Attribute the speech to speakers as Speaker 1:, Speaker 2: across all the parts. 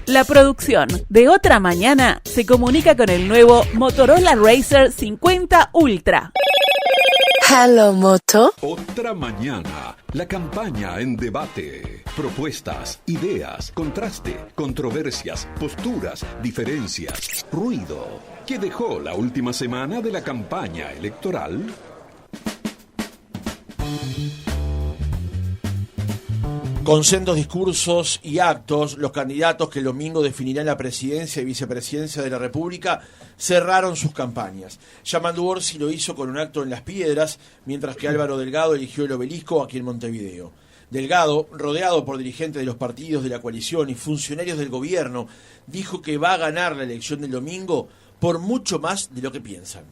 Speaker 1: La producción de Otra Mañana se comunica con el nuevo Motorola Razr 50 Ultra.
Speaker 2: Hello, Moto.
Speaker 3: Otra Mañana, la campaña en debate. Propuestas, ideas, contraste, controversias, posturas, diferencias, ruido. ¿Qué dejó la última semana de la campaña electoral?
Speaker 4: Con sendos discursos y actos, los candidatos que el domingo definirán la presidencia y vicepresidencia de la República cerraron sus campañas. Yamandu Orsi lo hizo con un acto en Las Piedras, mientras que Álvaro Delgado eligió el Obelisco aquí en Montevideo. Delgado, rodeado por dirigentes de los partidos de la coalición y funcionarios del gobierno, dijo que va a ganar la elección del domingo por mucho más de lo que piensan.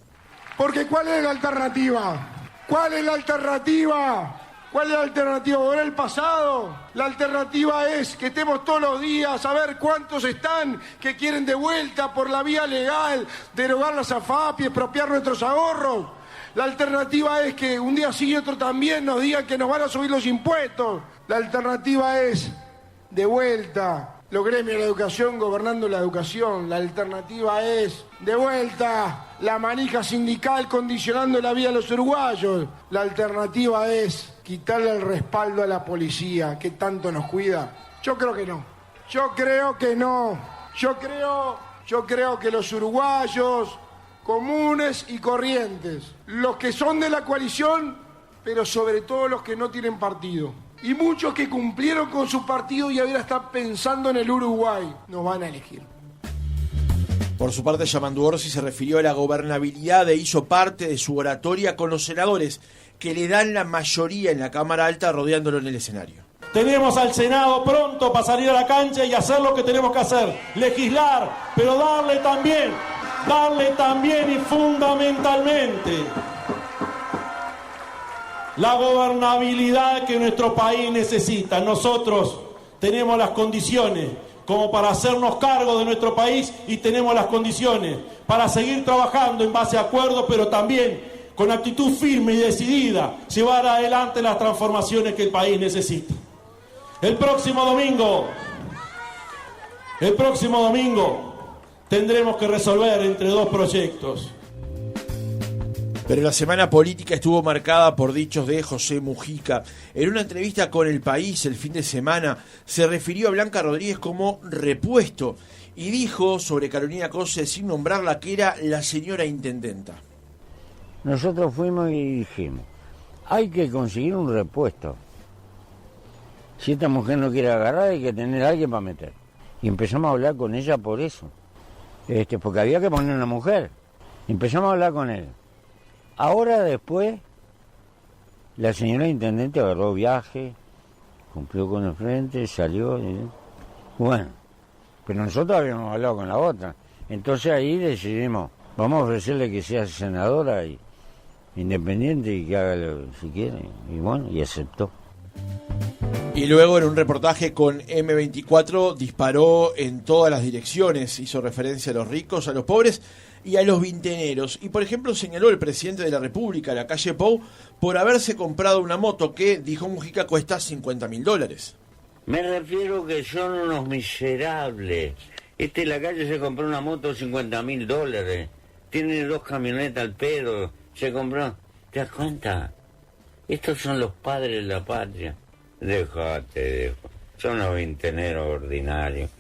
Speaker 5: Porque ¿cuál es la alternativa? ¿Cuál es la alternativa? ¿Cuál es la alternativa? ¿Volver al pasado? La alternativa es que estemos todos los días a ver cuántos están que quieren de vuelta por la vía legal, derogar las AFAP y expropiar nuestros ahorros. La alternativa es que un día sí y otro también nos digan que nos van a subir los impuestos. La alternativa es de vuelta los gremios de la educación gobernando la educación. La alternativa es de vuelta la manija sindical condicionando la vida de los uruguayos. La alternativa es quitarle el respaldo a la policía que tanto nos cuida. Yo creo que no. Yo creo que no. Yo creo que los uruguayos comunes y corrientes, los que son de la coalición, pero sobre todo los que no tienen partido, y muchos que cumplieron con su partido y ahora están pensando en el Uruguay, nos van a elegir.
Speaker 4: Por su parte, Yamandu Orsi se refirió a la gobernabilidad e hizo parte de su oratoria con los senadores que le dan la mayoría en la Cámara Alta rodeándolo en el escenario.
Speaker 6: Tenemos al Senado pronto para salir a la cancha y hacer lo que tenemos que hacer, legislar, pero darle también y fundamentalmente la gobernabilidad que nuestro país necesita. Nosotros tenemos las condiciones como para hacernos cargo de nuestro país y tenemos las condiciones para seguir trabajando en base a acuerdos, pero también con actitud firme y decidida llevar adelante las transformaciones que el país necesita. El próximo domingo tendremos que resolver entre dos proyectos.
Speaker 4: Pero la semana política estuvo marcada por dichos de José Mujica. En una entrevista con El País el fin de semana se refirió a Blanca Rodríguez como repuesto y dijo sobre Carolina Cose, sin nombrarla, que era la señora intendenta.
Speaker 7: Nosotros fuimos y dijimos, hay que conseguir un repuesto. Si esta mujer no quiere agarrar, hay que tener a alguien para meter. Y empezamos a hablar con ella por eso. Porque había que poner una mujer. Empezamos a hablar con él. Ahora después, la señora intendente agarró viaje, cumplió con el frente, salió. Bueno, pero nosotros habíamos hablado con la otra. Entonces ahí decidimos, vamos a ofrecerle que sea senadora y independiente y que haga lo si quiere. Y bueno, y aceptó.
Speaker 4: Y luego en un reportaje con M24 disparó en todas las direcciones, hizo referencia a los ricos, a los pobres y a los vinteneros. Y por ejemplo señaló el presidente de la República, la calle Pou, por haberse comprado una moto que, dijo Mujica, cuesta $50.000.
Speaker 7: Me refiero que son unos miserables. La calle se compró una moto de $50.000. Tiene 2 camionetas al pedo. Se compró. ¿Te das cuenta? Estos son los padres de la patria. Déjate. Son los vinteneros ordinarios.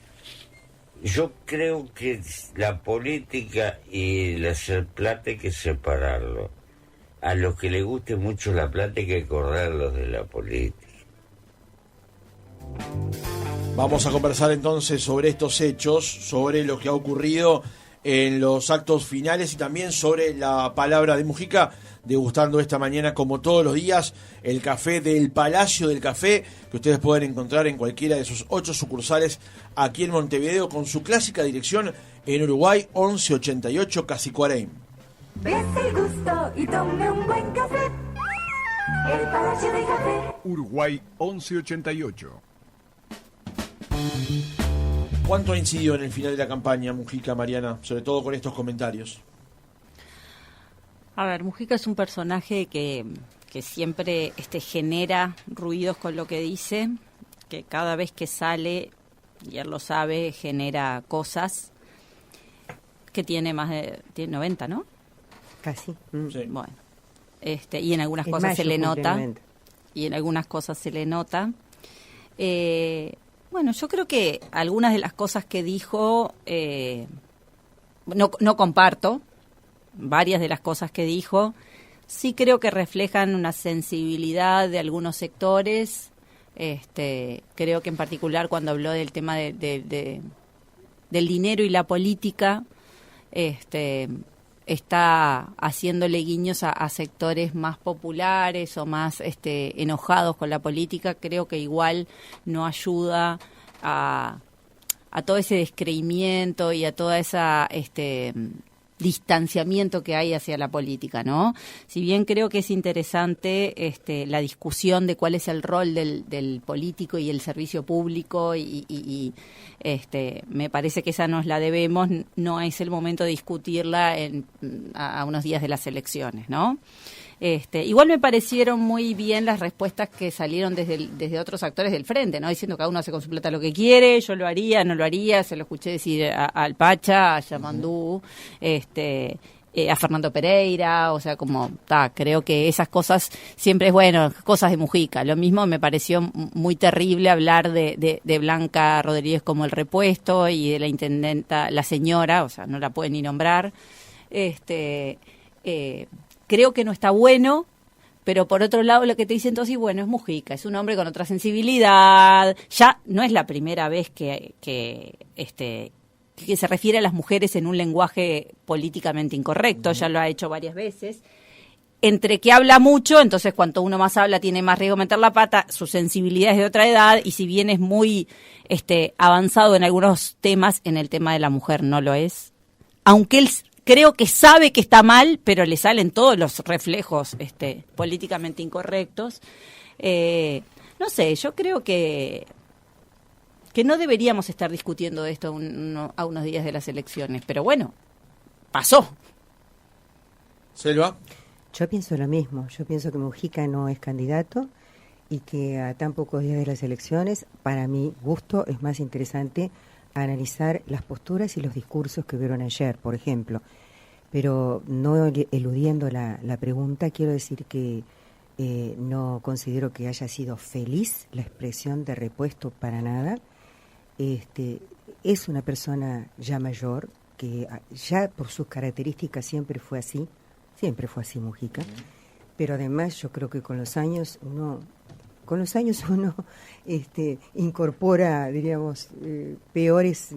Speaker 7: Yo creo que la política y el hacer plata hay que separarlo. A los que les guste mucho la plata hay que correrlos de la política.
Speaker 4: Vamos a conversar entonces sobre estos hechos, sobre lo que ha ocurrido en los actos finales y también sobre la palabra de Mujica, degustando esta mañana, como todos los días, el café del Palacio del Café, que ustedes pueden encontrar en cualquiera de sus 8 sucursales aquí en Montevideo, con su clásica dirección en Uruguay 1188 Casicuareim.
Speaker 8: Dese el gusto y tome un buen café. El Palacio del Café.
Speaker 3: Uruguay 1188.
Speaker 4: ¿Cuánto ha incidido en el final de la campaña, Mujica, Mariana, sobre todo con estos comentarios?
Speaker 9: A ver, Mujica es un personaje que siempre genera ruidos con lo que dice, que cada vez que sale y él lo sabe, genera cosas que tiene 90, ¿no?
Speaker 10: Casi.
Speaker 4: Sí.
Speaker 9: Bueno, y en algunas
Speaker 10: En
Speaker 9: cosas se
Speaker 10: mayo
Speaker 9: le
Speaker 10: cumple
Speaker 9: nota.
Speaker 10: 90.
Speaker 9: Y en algunas cosas se le nota. Bueno, yo creo que algunas de las cosas que dijo no comparto. Varias de las cosas que dijo sí creo que reflejan una sensibilidad de algunos sectores. Creo que en particular cuando habló del tema del dinero y la política, está haciéndole guiños a sectores más populares o más enojados con la política. Creo que igual no ayuda a todo ese descreimiento y a toda esa distanciamiento que hay hacia la política, ¿no? Si bien creo que es interesante la discusión de cuál es el rol del político y el servicio público y me parece que esa nos la debemos, no es el momento de discutirla a unos días de las elecciones, ¿no? Igual me parecieron muy bien las respuestas que salieron desde otros actores del frente, ¿no? Diciendo que cada uno hace con su plata lo que quiere, yo lo haría, no lo haría, se lo escuché decir al Pacha, a Yamandú, a Fernando Pereira, o sea, creo que esas cosas siempre es bueno, cosas de Mujica. Lo mismo me pareció muy terrible hablar de Blanca Rodríguez como el repuesto y de la intendenta, la señora, o sea, no la pueden ni nombrar. Creo que no está bueno, pero por otro lado lo que te dicen entonces, bueno, es Mujica, es un hombre con otra sensibilidad. Ya no es la primera vez que se refiere a las mujeres en un lenguaje políticamente incorrecto, ya lo ha hecho varias veces. Entre que habla mucho, entonces cuanto uno más habla tiene más riesgo de meter la pata, su sensibilidad es de otra edad, y si bien es muy avanzado en algunos temas, en el tema de la mujer no lo es. Aunque él creo que sabe que está mal, pero le salen todos los reflejos políticamente incorrectos. No sé, yo creo que no deberíamos estar discutiendo esto a unos días de las elecciones, pero bueno, pasó.
Speaker 4: Selva.
Speaker 10: Yo pienso lo mismo, yo pienso que Mujica no es candidato y que a tan pocos días de las elecciones, para mi gusto, es más interesante analizar las posturas y los discursos que vieron ayer, por ejemplo. Pero no eludiendo la pregunta, quiero decir que no considero que haya sido feliz la expresión de repuesto para nada. Es una persona ya mayor, que ya por sus características siempre fue así Mujica, pero además yo creo que con los años uno incorpora, diríamos, peores,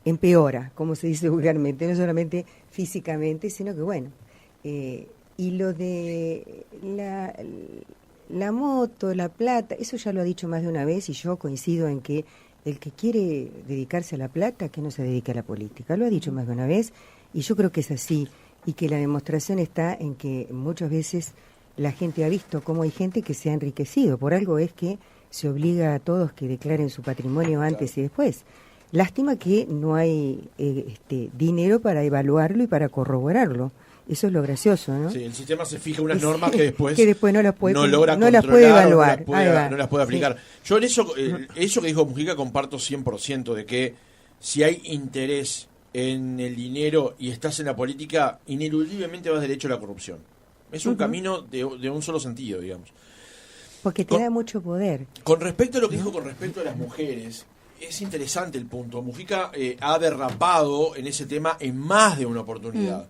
Speaker 10: empeora, como se dice vulgarmente, no solamente físicamente, sino que bueno, y lo de la moto, la plata, eso ya lo ha dicho más de una vez y yo coincido en que el que quiere dedicarse a la plata, que no se dedique a la política, lo ha dicho más de una vez y yo creo que es así y que la demostración está en que muchas veces la gente ha visto cómo hay gente que se ha enriquecido. Por algo es que se obliga a todos que declaren su patrimonio antes y después. Lástima que no hay dinero para evaluarlo y para corroborarlo. Eso es lo gracioso, ¿no?
Speaker 4: Sí, el sistema se fija unas normas que después
Speaker 10: no las puede,
Speaker 4: logra
Speaker 10: no las puede evaluar.
Speaker 4: No las puede aplicar. Sí. Yo en eso que dijo Mujica comparto 100%, de que si hay interés en el dinero y estás en la política, ineludiblemente vas derecho a la corrupción. Es un camino de un solo sentido, digamos.
Speaker 10: Porque te da mucho poder.
Speaker 4: Con respecto a lo que dijo con respecto a las mujeres, es interesante el punto. Mujica ha derrapado en ese tema en más de una oportunidad.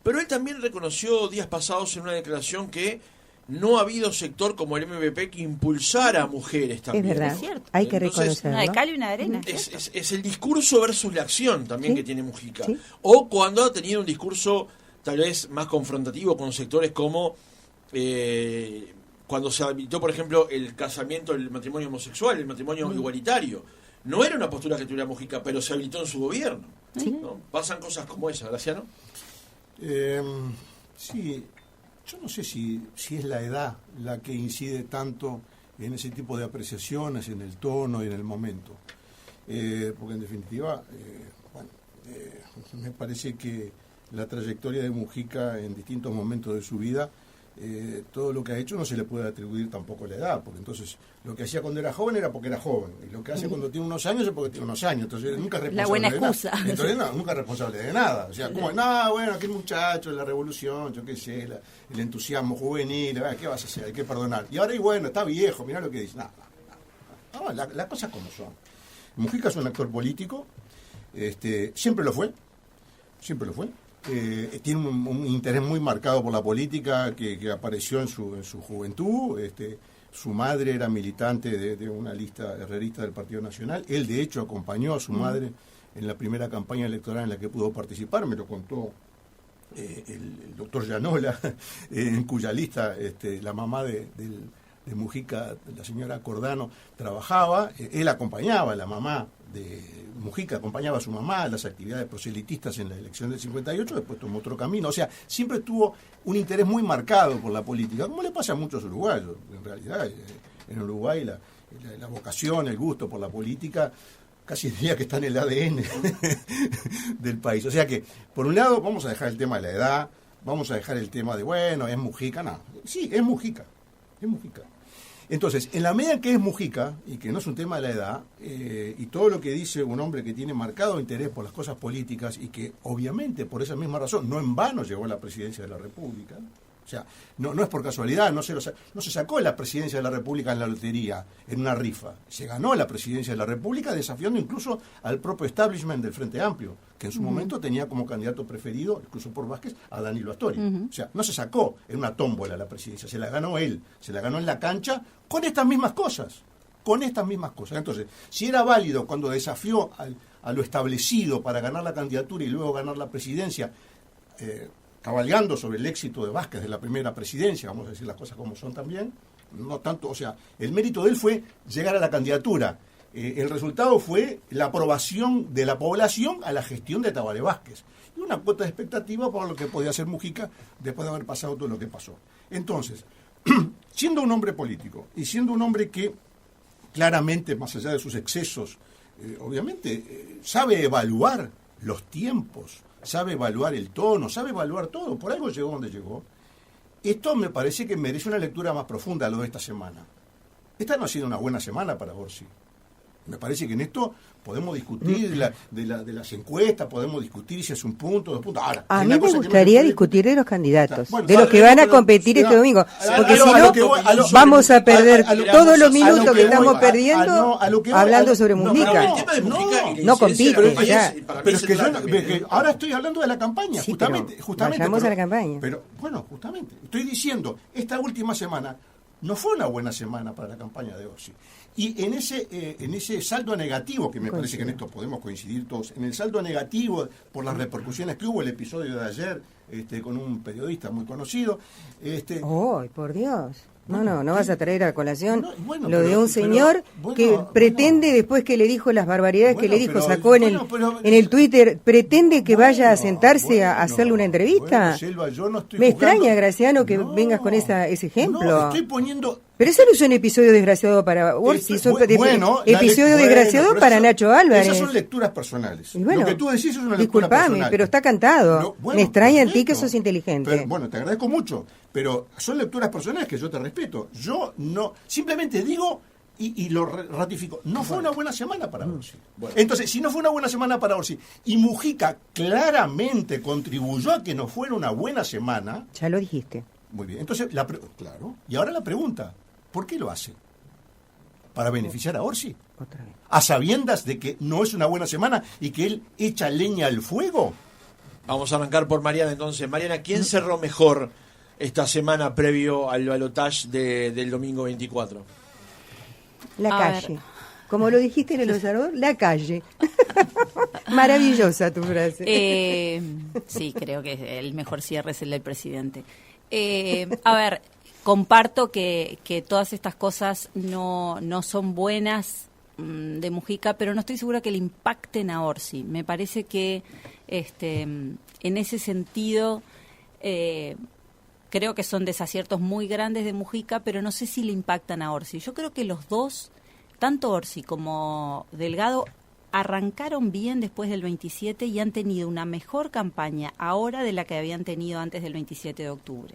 Speaker 4: Pero él también reconoció días pasados en una declaración que no ha habido sector como el MVP que impulsara a mujeres también.
Speaker 10: Es verdad,
Speaker 9: es cierto.
Speaker 10: hay que reconocerlo.
Speaker 9: Una de cal y una de arena.
Speaker 4: Es el discurso versus la acción también que tiene Mujica.
Speaker 10: Sí.
Speaker 4: O cuando ha tenido un discurso tal vez más confrontativo con sectores como cuando se habilitó, por ejemplo, el casamiento, el matrimonio homosexual, el matrimonio igualitario. No era una postura que tuviera Mujica, pero se habilitó en su gobierno.
Speaker 10: Sí.
Speaker 4: ¿No? Pasan cosas como esa, Graciano.
Speaker 11: Sí, yo no sé si es la edad la que incide tanto en ese tipo de apreciaciones, en el tono y en el momento. Porque en definitiva, me parece que la trayectoria de Mujica en distintos momentos de su vida todo lo que ha hecho no se le puede atribuir tampoco la edad, porque entonces lo que hacía cuando era joven era porque era joven, y lo que hace cuando tiene unos años es porque tiene unos años, entonces nunca es responsable
Speaker 9: la buena
Speaker 11: de nada.
Speaker 9: excusa.
Speaker 11: Entonces nunca es responsable de nada, o sea, como, no, bueno, aquel muchacho de la revolución, yo qué sé, el entusiasmo juvenil, ¿qué vas a hacer? Hay que perdonar. Y ahora, y bueno, está viejo, mirá lo que dice. No, las cosas como son. Mujica es un actor político, siempre lo fue, tiene un interés muy marcado por la política que apareció en su juventud. Su madre era militante de una lista herrerista del Partido Nacional. Él, de hecho, acompañó a su madre en la primera campaña electoral en la que pudo participar. Me lo contó el doctor Llanola, en cuya lista la mamá de Mujica, la señora Cordano, trabajaba. Él acompañaba a la mamá de Mujica, acompañaba a su mamá a las actividades proselitistas en la elección del 58, después tomó otro camino. O sea, siempre tuvo un interés muy marcado por la política, como le pasa a muchos uruguayos. En realidad, en Uruguay la vocación, el gusto por la política, casi diría que está en el ADN del país. O sea que, por un lado, vamos a dejar el tema de la edad, vamos a dejar el tema de, bueno, es Mujica, no. Sí, es Mujica. Entonces, en la medida en que es Mujica, y que no es un tema de la edad, y todo lo que dice un hombre que tiene marcado interés por las cosas políticas, y que obviamente por esa misma razón, no en vano llegó a la presidencia de la República, o sea, no es por casualidad, no se sacó la presidencia de la República en la lotería, en una rifa, se ganó la presidencia de la República desafiando incluso al propio establishment del Frente Amplio, que en su momento tenía como candidato preferido, incluso por Vázquez, a Danilo Astori. O sea, no se sacó en una tómbola la presidencia, se la ganó él, se la ganó en la cancha con estas mismas cosas. Entonces, si era válido cuando desafió a lo establecido para ganar la candidatura y luego ganar la presidencia, cabalgando sobre el éxito de Vázquez de la primera presidencia, vamos a decir las cosas como son también, no tanto, o sea, el mérito de él fue llegar a la candidatura. El resultado fue la aprobación de la población a la gestión de Tabaré Vázquez y una cuota de expectativa por lo que podía hacer Mujica después de haber pasado todo lo que pasó. Entonces, siendo un hombre político y siendo un hombre que claramente, más allá de sus excesos, obviamente sabe evaluar los tiempos, sabe evaluar el tono, sabe evaluar todo, por algo llegó donde llegó. Esto me parece que merece una lectura más profunda lo de esta semana. Esta no ha sido una buena semana para Orsi. Me parece que en esto podemos discutir de las encuestas, podemos discutir si es un punto, 2 puntos. Ahora,
Speaker 10: a mí me gustaría discutir de los candidatos,
Speaker 11: bueno,
Speaker 10: de los que van a competir este domingo, porque si no, vamos a perder todos los minutos que estamos perdiendo hablando sobre Mujica. No compite.
Speaker 11: Pero es que ahora estoy hablando de la campaña,
Speaker 10: sí,
Speaker 11: justamente.
Speaker 10: Vayamos a la campaña.
Speaker 11: Pero, bueno, justamente, estoy diciendo, esta última semana no fue una buena semana para la campaña de Orsi. Y en ese saldo negativo, que me parece que en esto podemos coincidir todos, en el saldo negativo por las repercusiones que hubo, el episodio de ayer con un periodista muy conocido.
Speaker 10: ¡Oh, por Dios! No vas a traer a colación lo de un señor que pretende, después que le dijo las barbaridades que le dijo, sacó en el Twitter, pretende que vaya a sentarse a hacerle una entrevista.
Speaker 11: Selva, yo no estoy
Speaker 10: me extraña, Graciano, que vengas con ese ejemplo.
Speaker 11: No, estoy poniendo...
Speaker 10: Pero eso no es un episodio desgraciado para Orsi, episodio desgraciado para Nacho Álvarez.
Speaker 11: Esas son lecturas personales.
Speaker 10: Bueno,
Speaker 11: lo que tú decís es una lectura
Speaker 10: disculpame,
Speaker 11: personal.
Speaker 10: pero está cantado. Me extraña en ti que sos inteligente.
Speaker 11: Pero, bueno, te agradezco mucho, pero son lecturas personales que yo te respeto. Yo no, simplemente digo y lo ratifico. No fue una buena semana para Orsi. Bueno. Entonces, si no fue una buena semana para Orsi y Mujica claramente contribuyó a que no fuera una buena semana.
Speaker 10: Ya lo dijiste.
Speaker 11: Muy bien. Entonces, claro. Y ahora la pregunta. ¿Por qué lo hace? ¿Para beneficiar a Orsi?
Speaker 10: Otra vez.
Speaker 11: ¿A sabiendas de que no es una buena semana y que él echa leña al fuego?
Speaker 4: Vamos a arrancar por Mariana entonces. Mariana, ¿quién cerró mejor esta semana previo al balotaje del domingo 24?
Speaker 10: La calle. Como lo dijiste en el observador, la calle. Maravillosa tu frase.
Speaker 9: Sí, creo que el mejor cierre es el del presidente. A ver... Comparto que todas estas cosas no son buenas de Mujica, pero no estoy segura que le impacten a Orsi. Me parece que en ese sentido creo que son desaciertos muy grandes de Mujica, pero no sé si le impactan a Orsi. Yo creo que los dos, tanto Orsi como Delgado, arrancaron bien después del 27 y han tenido una mejor campaña ahora de la que habían tenido antes del 27 de octubre.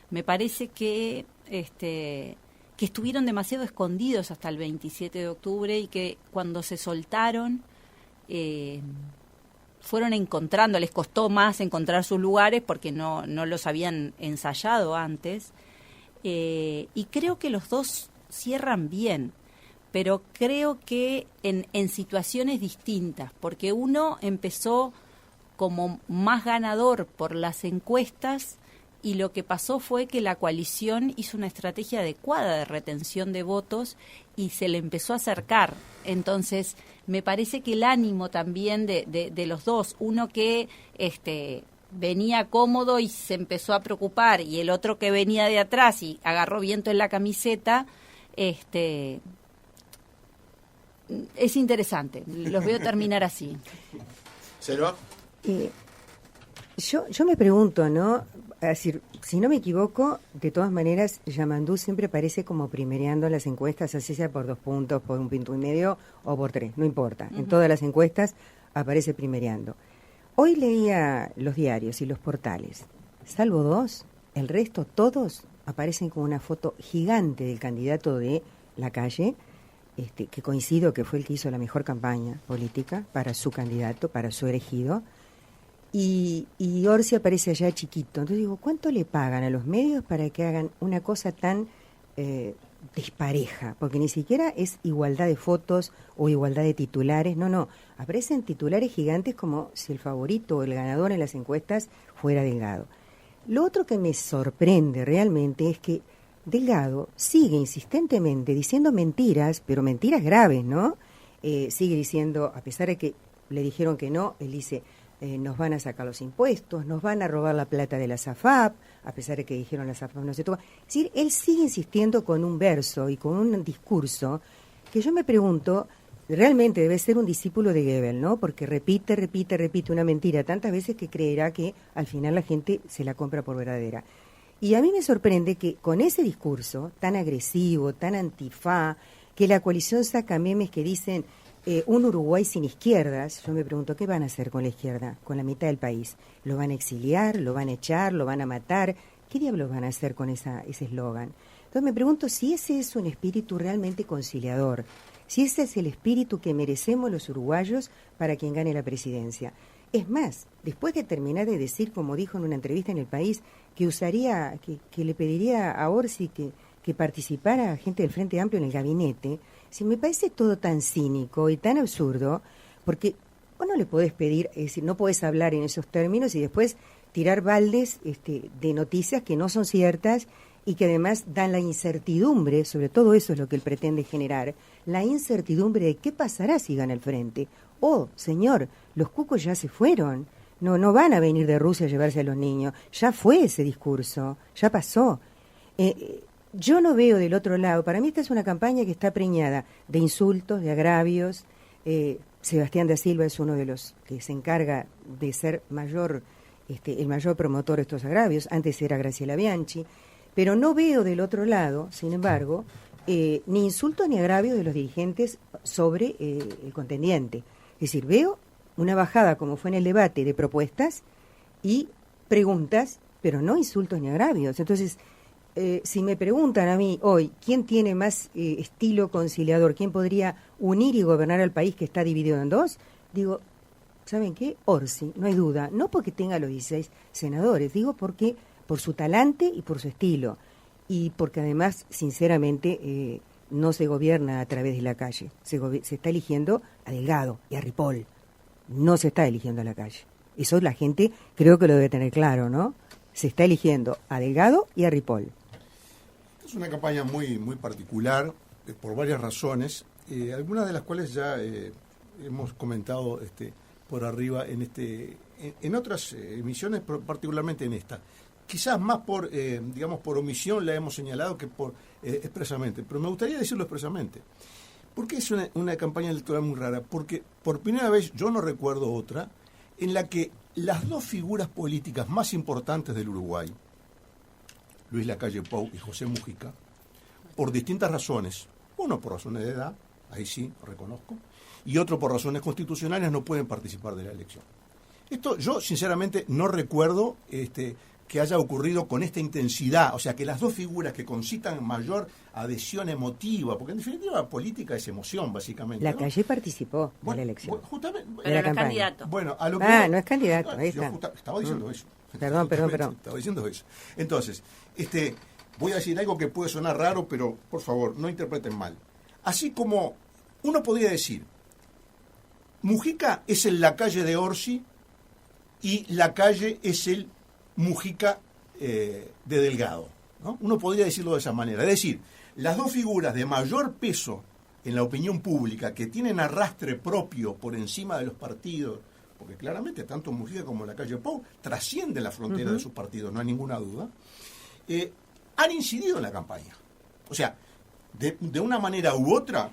Speaker 9: Me parece que estuvieron demasiado escondidos hasta el 27 de octubre y que cuando se soltaron fueron encontrando, les costó más encontrar sus lugares porque no los habían ensayado antes, y creo que los dos cierran bien, pero creo que en situaciones distintas, porque uno empezó como más ganador por las encuestas y lo que pasó fue que la coalición hizo una estrategia adecuada de retención de votos y se le empezó a acercar. Entonces, me parece que el ánimo también de los dos, uno que venía cómodo y se empezó a preocupar, y el otro que venía de atrás y agarró viento en la camiseta, es interesante. Los veo terminar así.
Speaker 4: ¿Selva?
Speaker 10: Yo me pregunto, ¿no? Es decir, si no me equivoco, de todas maneras, Yamandú siempre aparece como primereando en las encuestas, así sea por 2 puntos, por 1,5 puntos o por 3, no importa. En todas las encuestas aparece primereando. Hoy leía los diarios y los portales, salvo 2, el resto, todos, aparecen con una foto gigante del candidato de Lacalle, que coincido que fue el que hizo la mejor campaña política para su candidato, para su elegido. Y Orsi aparece allá chiquito. Entonces digo, ¿cuánto le pagan a los medios para que hagan una cosa tan dispareja? Porque ni siquiera es igualdad de fotos o igualdad de titulares. No. Aparecen titulares gigantes como si el favorito o el ganador en las encuestas fuera Delgado. Lo otro que me sorprende realmente es que Delgado sigue insistentemente diciendo mentiras, pero mentiras graves, ¿no? Sigue diciendo, a pesar de que le dijeron que no, él dice... nos van a sacar los impuestos, nos van a robar la plata de la SAFAP, a pesar de que dijeron la SAFAP no se toca. Es decir, él sigue insistiendo con un verso y con un discurso que yo me pregunto, realmente debe ser un discípulo de Goebbels, ¿no? Porque repite una mentira tantas veces que creerá que al final la gente se la compra por verdadera. Y a mí me sorprende que con ese discurso tan agresivo, tan antifá, que la coalición saca memes que dicen... un Uruguay sin izquierdas, yo me pregunto, ¿qué van a hacer con la izquierda, con la mitad del país? ¿Lo van a exiliar, lo van a echar, lo van a matar? ¿Qué diablos van a hacer con ese eslogan? Entonces me pregunto si ese es un espíritu realmente conciliador, si ese es el espíritu que merecemos los uruguayos para quien gane la presidencia. Es más, después de terminar de decir, como dijo en una entrevista en El País, que que le pediría a Orsi que participara gente del Frente Amplio en el gabinete. Si me parece todo tan cínico y tan absurdo, porque vos no le podés pedir, es decir, no podés hablar en esos términos y después tirar baldes de noticias que no son ciertas y que además dan la incertidumbre, sobre todo eso es lo que él pretende generar, la incertidumbre de qué pasará si gana el Frente. Oh, señor, los cucos ya se fueron, no van a venir de Rusia a llevarse a los niños, ya fue ese discurso, ya pasó. Yo no veo del otro lado, para mí esta es una campaña que está preñada de insultos, de agravios. Sebastián da Silva es uno de los que se encarga de ser el mayor promotor de estos agravios, antes era Graciela Bianchi, pero no veo del otro lado, sin embargo, ni insultos ni agravios de los dirigentes sobre el contendiente. Es decir, veo una bajada, como fue en el debate, de propuestas y preguntas, pero no insultos ni agravios. Entonces, si me preguntan a mí hoy quién tiene más estilo conciliador, quién podría unir y gobernar al país que está dividido en dos, digo, ¿saben qué? Orsi, no hay duda, no porque tenga los 16 senadores, digo porque por su talante y por su estilo, y porque además, sinceramente, no se gobierna a través de la calle, se está eligiendo a Delgado y a Ripoll, no se está eligiendo a la calle. Eso la gente creo que lo debe tener claro, ¿no? Se está eligiendo a Delgado y a Ripoll.
Speaker 11: Es una campaña muy particular, por varias razones, algunas de las cuales ya hemos comentado por arriba en otras emisiones, particularmente en esta. Quizás más por omisión la hemos señalado que por expresamente, pero me gustaría decirlo expresamente. ¿Por qué es una campaña electoral muy rara? Porque por primera vez yo no recuerdo otra en la que las dos figuras políticas más importantes del Uruguay, Luis Lacalle Pou y José Mujica, por distintas razones, uno por razones de edad, ahí sí, reconozco, y otro por razones constitucionales, no pueden participar de la elección. Esto yo sinceramente no recuerdo que haya ocurrido con esta intensidad, o sea, que las dos figuras que concitan mayor adhesión emotiva, porque en definitiva política es emoción, básicamente.
Speaker 10: La Calle participó en la elección.
Speaker 11: Justamente,
Speaker 9: Pero no es candidato.
Speaker 11: Bueno, a lo que
Speaker 10: no es candidato, ahí está.
Speaker 11: Estaba diciendo eso.
Speaker 10: Perdón.
Speaker 11: Estaba diciendo eso. Entonces, voy a decir algo que puede sonar raro, pero por favor, no interpreten mal. Así como uno podría decir, Mujica es el Lacalle de Orsi y Lacalle es el Mujica de Delgado, ¿no? Uno podría decirlo de esa manera. Es decir, las dos figuras de mayor peso en la opinión pública, que tienen arrastre propio por encima de los partidos, porque claramente tanto Mujica como Lacalle Pou trascienden la frontera de sus partidos, no hay ninguna duda, han incidido en la campaña. O sea, de una manera u otra,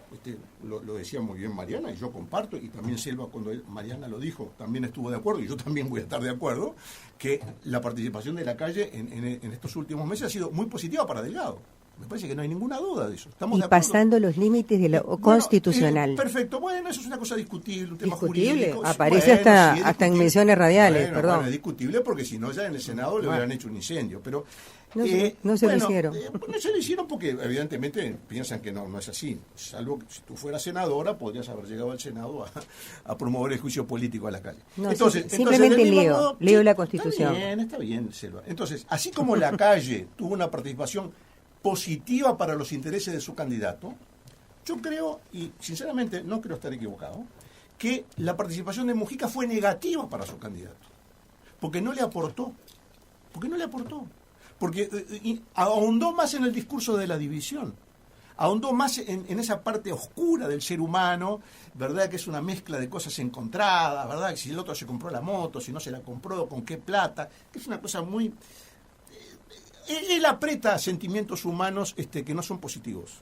Speaker 11: lo decía muy bien Mariana, y yo comparto, y también Selva, cuando Mariana lo dijo, también estuvo de acuerdo, y yo también voy a estar de acuerdo, que la participación de Lacalle en estos últimos meses ha sido muy positiva para Delgado. Me parece que no hay ninguna duda de eso. Estamos
Speaker 10: y
Speaker 11: de acuerdo.
Speaker 10: pasando los límites de lo constitucional.
Speaker 11: Perfecto, bueno, eso es una cosa discutible, un tema
Speaker 10: discutible.
Speaker 11: Jurídico.
Speaker 10: Aparece hasta en menciones radiales, perdón.
Speaker 11: Bueno, es discutible porque si no ya en el Senado le hubieran hecho un incendio, pero...
Speaker 10: No se lo hicieron.
Speaker 11: No se lo hicieron porque evidentemente piensan que no es así. Salvo que si tú fueras senadora, podrías haber llegado al Senado a promover el juicio político a la calle.
Speaker 10: No, simplemente leo la Constitución.
Speaker 11: Está bien, Selva. Entonces, así como la calle tuvo una participación positiva para los intereses de su candidato, yo creo, y sinceramente no creo estar equivocado, que la participación de Mujica fue negativa para su candidato. Porque no le aportó. Porque ahondó más en el discurso de la división, ahondó más en esa parte oscura del ser humano, ¿verdad? Que es una mezcla de cosas encontradas, ¿verdad? Que si el otro se compró la moto, si no se la compró, con qué plata, que es una cosa muy... Él aprieta sentimientos humanos que no son positivos,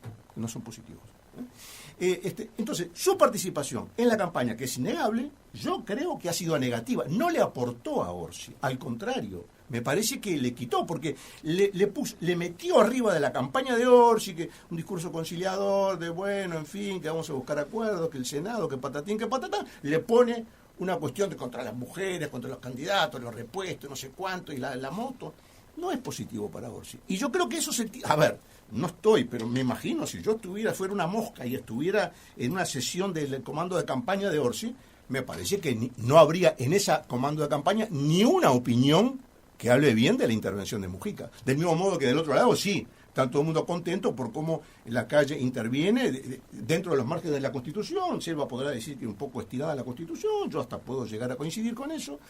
Speaker 11: Entonces, su participación en la campaña, que es innegable, yo creo que ha sido negativa. No le aportó a Orsi, al contrario, me parece que le quitó, porque le metió arriba de la campaña de Orsi, que un discurso conciliador, de bueno, en fin, que vamos a buscar acuerdos, que el Senado, que patatín, que patatán, le pone una cuestión contra las mujeres, contra los candidatos, los repuestos, no sé cuánto, y la moto. No es positivo para Orsi. Y yo creo que eso a ver, no estoy, pero me imagino, si yo fuera una mosca y estuviera en una sesión del comando de campaña de Orsi, me parece que no habría en ese comando de campaña ni una opinión que hable bien de la intervención de Mujica. Del mismo modo que del otro lado, sí, está todo el mundo contento por cómo la calle interviene dentro de los márgenes de la Constitución. Selva podrá decir que un poco estirada la Constitución, yo hasta puedo llegar a coincidir con eso,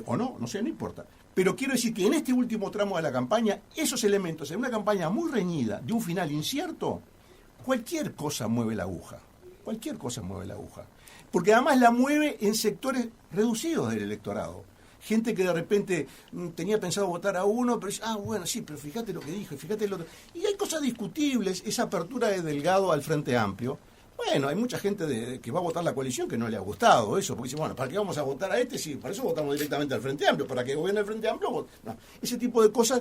Speaker 11: o no sé, no importa. Pero quiero decir que en este último tramo de la campaña, esos elementos, en una campaña muy reñida, de un final incierto, cualquier cosa mueve la aguja. Porque además la mueve en sectores reducidos del electorado. Gente que de repente tenía pensado votar a uno, pero dice, bueno, sí, pero fíjate lo que dijo, fíjate lo otro. Y hay cosas discutibles, esa apertura de Delgado al Frente Amplio. Bueno, hay mucha gente que va a votar la coalición que no le ha gustado eso, porque dice, bueno, ¿para qué vamos a votar a este? Sí, para eso votamos directamente al Frente Amplio, para que gobierne el Frente Amplio. No, ese tipo de cosas.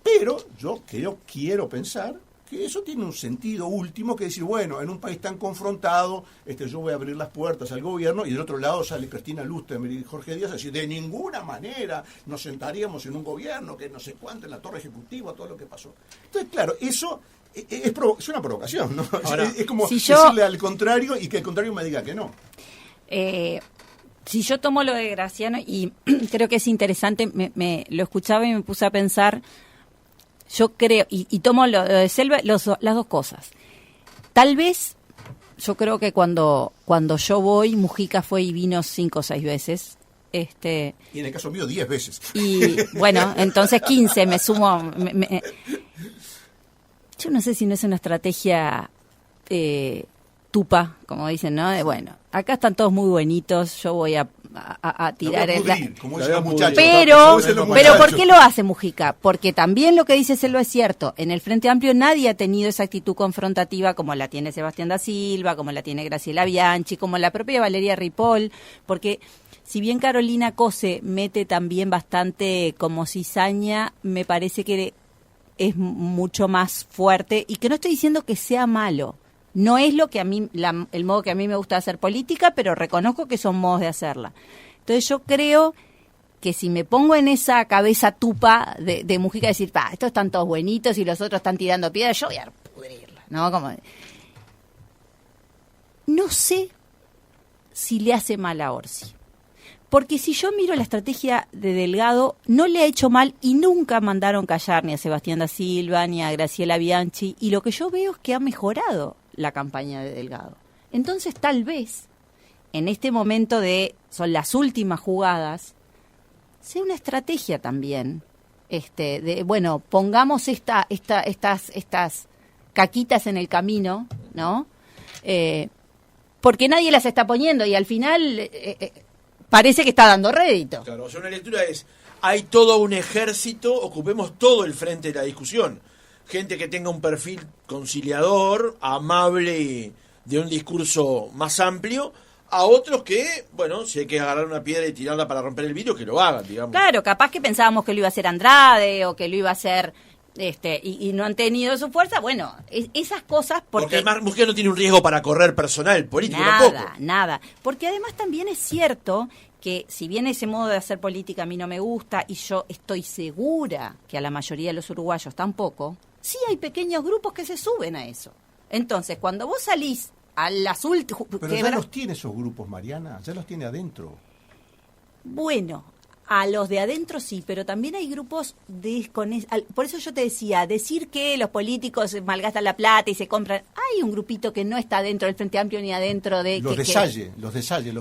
Speaker 11: Pero yo quiero pensar que eso tiene un sentido último, que decir, bueno, en un país tan confrontado, yo voy a abrir las puertas al gobierno, y del otro lado sale Cristina Lustemmer y Jorge Díaz a decir, de ninguna manera nos sentaríamos en un gobierno que no sé cuánto, en la torre ejecutiva, todo lo que pasó. Entonces, claro, eso es una provocación, ¿no? Ahora, es como decirle al contrario y que el contrario me diga que no.
Speaker 9: Si yo tomo lo de Graciano, y creo que es interesante, me lo escuchaba y me puse a pensar. Yo creo, y tomo lo de Selva, las dos cosas. Tal vez, yo creo que cuando yo voy, Mujica fue y vino 5 o 6 veces.
Speaker 11: Y en el caso mío, 10 veces.
Speaker 9: Y bueno, entonces 15 me sumo. Yo no sé si no es una estrategia tupa, como dicen, ¿no? Bueno, acá están todos muy buenitos, yo voy a tirar pero ¿por qué lo hace Mujica? Porque también lo que dice Selva es cierto. En el Frente Amplio nadie ha tenido esa actitud confrontativa como la tiene Sebastián da Silva, como la tiene Graciela Bianchi, como la propia Valeria Ripoll, porque si bien Carolina Cose mete también bastante como cizaña, me parece que es mucho más fuerte, y que no estoy diciendo que sea malo. No es lo que a mí, el modo que a mí me gusta hacer política, pero reconozco que son modos de hacerla. Entonces yo creo que si me pongo en esa cabeza tupa de Mujica, decir, estos están todos buenitos y los otros están tirando piedras, yo voy a pudrirla, ¿no? Como... No sé si le hace mal a Orsi. Porque si yo miro la estrategia de Delgado, no le ha hecho mal y nunca mandaron callar ni a Sebastián da Silva ni a Graciela Bianchi. Y lo que yo veo es que ha mejorado la campaña de Delgado. Entonces, tal vez, en este momento son las últimas jugadas, sea una estrategia también, bueno, pongamos estas caquitas en el camino, ¿no? Porque nadie las está poniendo y al final parece que está dando rédito.
Speaker 4: Claro, o sea, una lectura es, hay todo un ejército, ocupemos todo el frente de la discusión. Gente que tenga un perfil conciliador, amable y de un discurso más amplio, a otros que, bueno, si hay que agarrar una piedra y tirarla para romper el vidrio, que lo hagan, digamos.
Speaker 9: Claro, capaz que pensábamos que lo iba a hacer Andrade o que lo iba a hacer... y no han tenido su fuerza, bueno, esas cosas...
Speaker 4: Porque además Mujica no tiene un riesgo para correr personal, político tampoco.
Speaker 9: Nada, porque además también es cierto que si bien ese modo de hacer política a mí no me gusta y yo estoy segura que a la mayoría de los uruguayos tampoco, sí hay pequeños grupos que se suben a eso. Entonces, cuando vos salís a las últimas...
Speaker 11: Pero ya los tiene esos grupos, Mariana, ya los tiene adentro.
Speaker 9: Bueno... A los de adentro sí, pero también hay grupos por eso yo te decía, decir que los políticos malgastan la plata y se compran, hay un grupito que no está dentro del Frente Amplio ni adentro de...
Speaker 11: Los de Salle, los
Speaker 9: de Salle,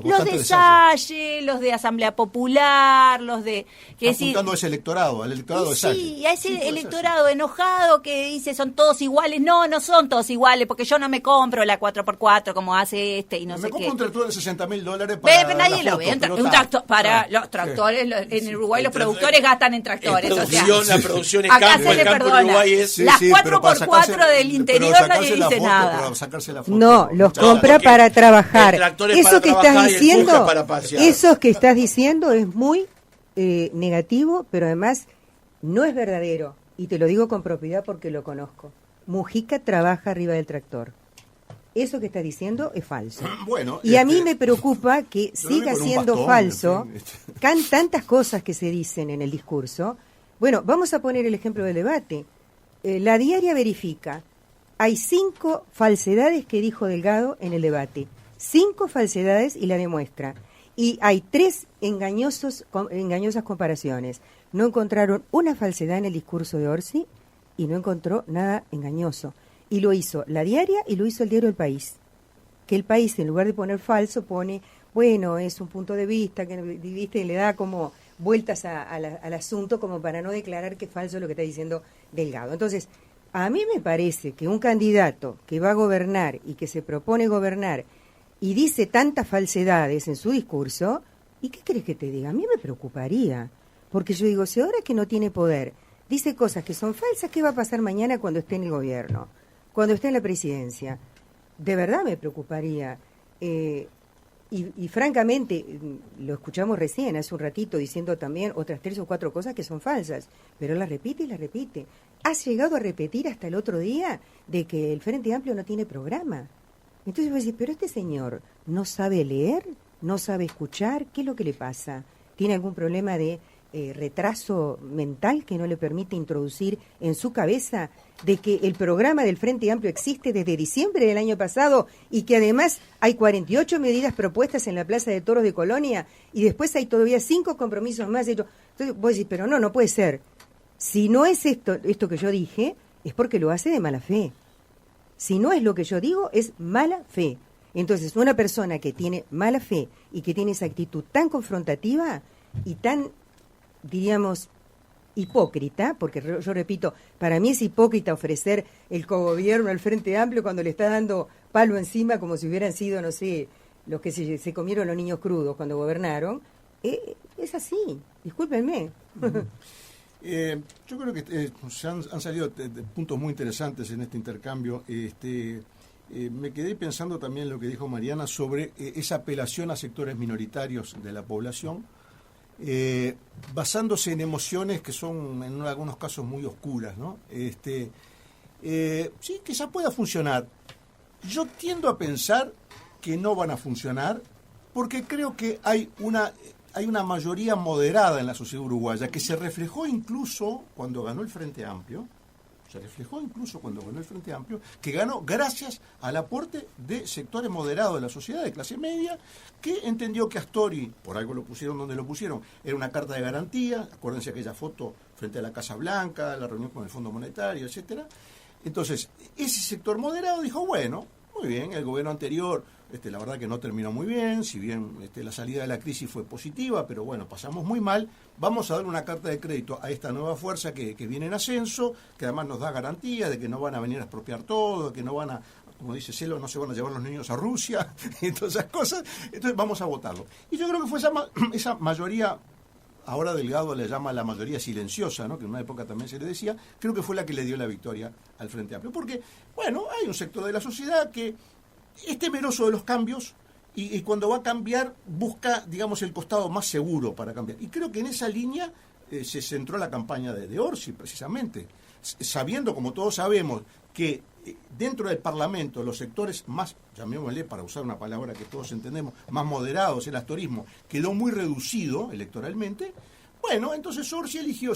Speaker 9: los de Asamblea Popular, los de...
Speaker 11: apuntando a ese electorado, al electorado de Salle.
Speaker 9: Sí, a ese electorado enojado que dice son todos iguales. No son todos iguales, porque yo no me compro la 4x4 como hace y no sé qué.
Speaker 11: Me compro un tractor de $60,000 para
Speaker 9: nadie lo ve, un tractor, para los tractores... En Uruguay los productores gastan en tractores.
Speaker 4: La producción es
Speaker 9: acá
Speaker 4: campo,
Speaker 9: se le
Speaker 4: perdona. En Uruguay es...
Speaker 9: Las 4x4 del interior nadie dice nada.
Speaker 10: No, los compra para trabajar. Eso que estás diciendo es muy negativo, pero además no es verdadero. Y te lo digo con propiedad porque lo conozco. Mujica trabaja arriba del tractor. Eso que estás diciendo es falso.
Speaker 11: Bueno,
Speaker 10: y a mí me preocupa que siga siendo falso. Tantas cosas que se dicen en el discurso. Bueno, vamos a poner el ejemplo del debate. La Diaria verifica. Hay 5 falsedades que dijo Delgado en el debate. 5 falsedades y la demuestra. Y hay 3 engañosas comparaciones. No encontraron una falsedad en el discurso de Orsi y no encontró nada engañoso. Y lo hizo la Diaria y lo hizo el diario El País. Que El País, en lugar de poner falso, pone, bueno, es un punto de vista, que ¿viste? Le da como vueltas al asunto como para no declarar que es falso lo que está diciendo Delgado. Entonces, a mí me parece que un candidato que va a gobernar y que se propone gobernar y dice tantas falsedades en su discurso, ¿y qué crees que te diga? A mí me preocuparía. Porque yo digo, si ahora que no tiene poder, dice cosas que son falsas, ¿qué va a pasar mañana cuando esté en el gobierno? Cuando esté en la presidencia? De verdad me preocuparía. Y francamente, lo escuchamos recién, hace un ratito, diciendo también otras 3 o 4 cosas que son falsas, pero las repite y las repite. Has llegado a repetir hasta el otro día de que el Frente Amplio no tiene programa. Entonces vos decís, pero este señor no sabe leer, no sabe escuchar, ¿qué es lo que le pasa? ¿Tiene algún problema de retraso mental que no le permite introducir en su cabeza de que el programa del Frente Amplio existe desde diciembre del año pasado y que además hay 48 medidas propuestas en la Plaza de Toros de Colonia y después hay todavía 5 compromisos más hechos? Entonces vos decís, pero no puede ser. Si no es esto que yo dije, es porque lo hace de mala fe. Si no es lo que yo digo, es mala fe. Entonces, una persona que tiene mala fe y que tiene esa actitud tan confrontativa y tan, diríamos, hipócrita, porque yo repito, para mí es hipócrita ofrecer el cogobierno al Frente Amplio cuando le está dando palo encima como si hubieran sido, no sé, los que se comieron los niños crudos cuando gobernaron. Es así, discúlpenme.
Speaker 11: Yo creo que han salido puntos muy interesantes en este intercambio. Me quedé pensando también en lo que dijo Mariana sobre esa apelación a sectores minoritarios de la población, basándose en emociones que son en algunos casos muy oscuras, ¿no? Sí, quizás pueda funcionar. Yo tiendo a pensar que no van a funcionar porque creo que hay hay una mayoría moderada en la sociedad uruguaya que se reflejó incluso cuando ganó el Frente Amplio, que ganó gracias al aporte de sectores moderados de la sociedad, de clase media, que entendió que Astori, por algo lo pusieron donde lo pusieron, era una carta de garantía. Acuérdense aquella foto frente a la Casa Blanca, la reunión con el Fondo Monetario, etcétera. Entonces, ese sector moderado dijo, bueno, muy bien, el gobierno anterior, la verdad que no terminó muy bien, si bien la salida de la crisis fue positiva, pero bueno, pasamos muy mal, vamos a dar una carta de crédito a esta nueva fuerza que viene en ascenso, que además nos da garantía de que no van a venir a expropiar todo, que no van a, como dice Celo, no se van a llevar los niños a Rusia, y todas esas cosas, entonces vamos a votarlo. Y yo creo que fue esa mayoría, ahora Delgado le llama la mayoría silenciosa, ¿no?, que en una época también se le decía, creo que fue la que le dio la victoria al Frente Amplio. Porque, bueno, hay un sector de la sociedad que es temeroso de los cambios y cuando va a cambiar busca, digamos, el costado más seguro para cambiar. Y creo que en esa línea se centró la campaña de Orsi, precisamente, sabiendo, como todos sabemos, que dentro del Parlamento los sectores más, llamémosle, para usar una palabra que todos entendemos, más moderados, el astorismo, quedó muy reducido electoralmente. Bueno, entonces Orsi eligió,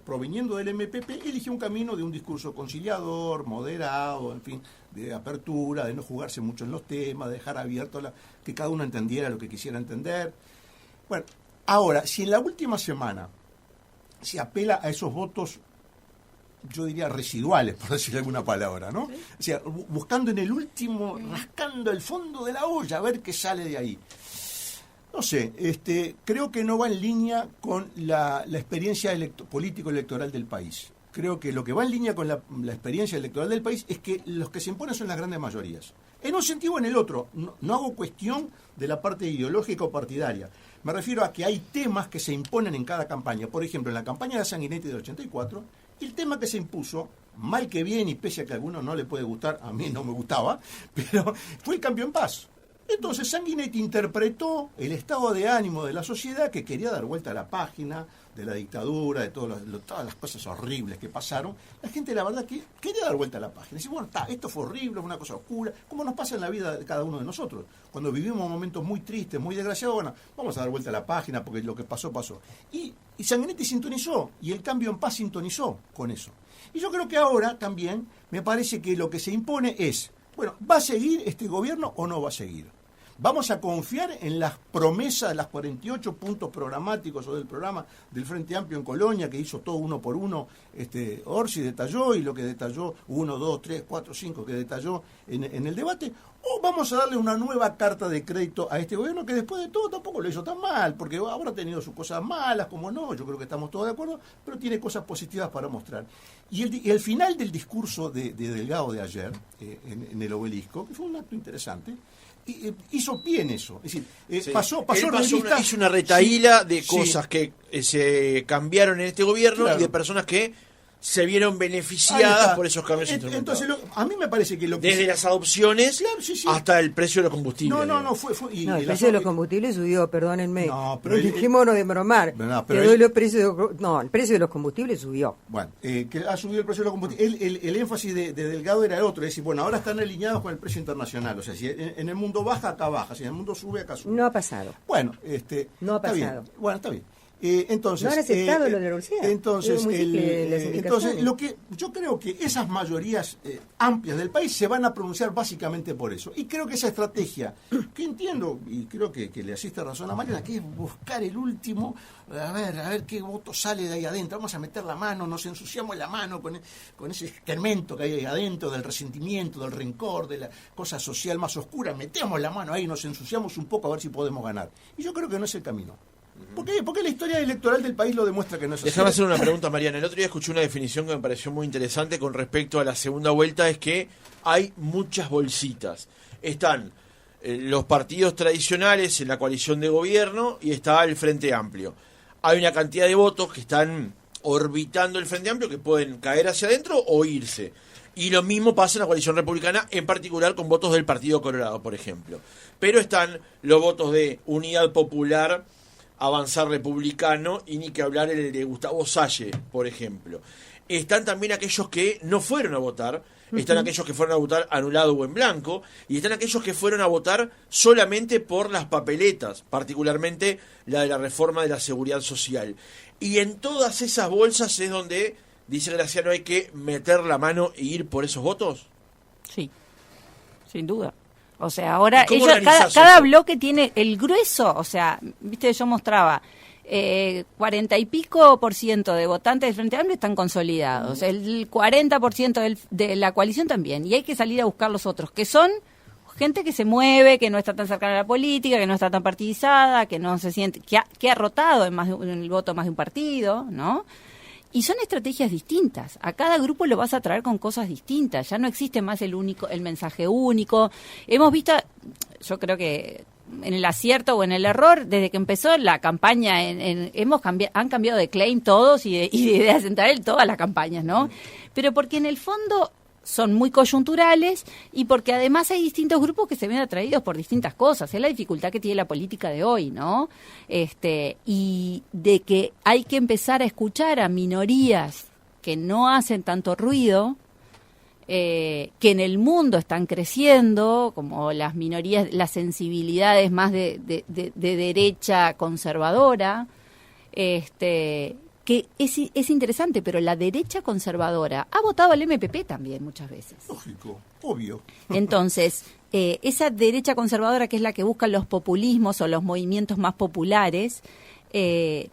Speaker 11: proveniendo del MPP, eligió un camino de un discurso conciliador, moderado, en fin, de apertura, de no jugarse mucho en los temas, de dejar abierto que cada uno entendiera lo que quisiera entender. Bueno, ahora, si en la última semana se apela a esos votos, yo diría residuales, por decir alguna palabra, ¿no? ¿Sí? O sea, buscando en el último, rascando el fondo de la olla, a ver qué sale de ahí. No sé, creo que no va en línea con la experiencia político-electoral del país. Creo que lo que va en línea con la experiencia electoral del país es que los que se imponen son las grandes mayorías. En un sentido o en el otro, no hago cuestión de la parte ideológica o partidaria. Me refiero a que hay temas que se imponen en cada campaña. Por ejemplo, en la campaña de Sanguinetti del 84, el tema que se impuso, mal que bien y pese a que a alguno no le puede gustar, a mí no me gustaba, pero fue el cambio en paz. Entonces Sanguinetti interpretó el estado de ánimo de la sociedad que quería dar vuelta a la página de la dictadura, de todas las cosas horribles que pasaron. La gente, la verdad, que quería dar vuelta a la página. Dice, bueno, esto fue horrible, fue una cosa oscura, como nos pasa en la vida de cada uno de nosotros. Cuando vivimos momentos muy tristes, muy desgraciados, bueno, vamos a dar vuelta a la página porque lo que pasó, pasó. Y Sanguinetti sintonizó, y el cambio en paz sintonizó con eso. Y yo creo que ahora también me parece que lo que se impone es, bueno, ¿va a seguir este gobierno o no va a seguir? ¿Vamos a confiar en las promesas de las 48 puntos programáticos o del programa del Frente Amplio en Colonia, que hizo todo uno por uno? Orsi detalló, y lo que detalló 1, 2, 3, 4, 5 que detalló en el debate. ¿O vamos a darle una nueva carta de crédito a este gobierno que después de todo tampoco lo hizo tan mal? Porque habrá tenido sus cosas malas, como no, yo creo que estamos todos de acuerdo, pero tiene cosas positivas para mostrar. Y el final del discurso de Delgado de ayer, en el Obelisco, que fue un acto interesante, hizo pie en eso. Es decir, sí, pasó
Speaker 4: hizo una retahíla de cosas que se cambiaron en este gobierno, claro, y de personas que se vieron beneficiadas por esos cambios instrumentados.
Speaker 11: Entonces, a mí me parece que
Speaker 4: desde las adopciones, claro, hasta el precio de los combustibles.
Speaker 10: El precio de los combustibles subió, perdónenme. No, pero dijimos de bromar. El precio de los combustibles subió.
Speaker 11: Bueno, que ha subido el precio de los combustibles. El énfasis de Delgado era otro, es decir, bueno, ahora están alineados con el precio internacional. O sea, si en el mundo baja, acá baja. Si en el mundo sube, acá sube.
Speaker 10: No ha pasado.
Speaker 11: Bueno,
Speaker 10: no ha pasado.
Speaker 11: Bien. Bueno, está bien. Entonces,
Speaker 10: no han aceptado lo de la universidad.
Speaker 11: Entonces, lo que yo creo que esas mayorías amplias del país se van a pronunciar básicamente por eso. Y creo que esa estrategia, que entiendo y creo que le asiste razón a Mariana, que es buscar el último, a ver qué voto sale de ahí adentro. Vamos a meter la mano, nos ensuciamos la mano con ese excremento que hay ahí adentro, del resentimiento, del rencor, de la cosa social más oscura. Metemos la mano ahí, nos ensuciamos un poco a ver si podemos ganar. Y yo creo que no es el camino. ¿Por qué? Porque la historia electoral del país lo demuestra que no es así.
Speaker 4: Déjame hacer una pregunta, Mariana. El otro día escuché una definición que me pareció muy interesante con respecto a la segunda vuelta, es que hay muchas bolsitas. Están los partidos tradicionales en la coalición de gobierno y está el Frente Amplio. Hay una cantidad de votos que están orbitando el Frente Amplio que pueden caer hacia adentro o irse. Y lo mismo pasa en la coalición republicana, en particular con votos del Partido Colorado, por ejemplo. Pero están los votos de Unidad Popular, Avanzar Republicano, y ni que hablar el de Gustavo Salle, por ejemplo. Están también aquellos que no fueron a votar, están aquellos que fueron a votar anulado o en blanco, y están aquellos que fueron a votar solamente por las papeletas, particularmente la de la reforma de la seguridad social. Y en todas esas bolsas es donde, dice Graciano, hay que meter la mano e ir por esos votos.
Speaker 9: Sí, sin duda. O sea, ahora
Speaker 4: ¿Cómo
Speaker 9: ellos,
Speaker 4: organizás
Speaker 9: cada
Speaker 4: eso?
Speaker 9: bloque tiene el grueso, o sea, viste, yo mostraba 40 y pico % de votantes del Frente Amplio están consolidados, el 40% de la coalición también, y hay que salir a buscar los otros, que son gente que se mueve, que no está tan cercana a la política, que no está tan partidizada, que no se siente, que ha rotado en el voto más de un partido, ¿no? Y son estrategias distintas. A cada grupo lo vas a traer con cosas distintas. Ya no existe más el mensaje único. Hemos visto, yo creo que en el acierto o en el error, desde que empezó la campaña, han cambiado de claim todos y de idea central todas las campañas, ¿no? Pero porque en el fondo son muy coyunturales y porque además hay distintos grupos que se ven atraídos por distintas cosas. Es la dificultad que tiene la política de hoy, ¿no? Y de que hay que empezar a escuchar a minorías que no hacen tanto ruido, que en el mundo están creciendo, como las minorías, las sensibilidades más de derecha conservadora, que es interesante, pero la derecha conservadora ha votado al MPP también muchas veces.
Speaker 11: Lógico, obvio.
Speaker 9: Entonces, esa derecha conservadora, que es la que busca los populismos o los movimientos más populares,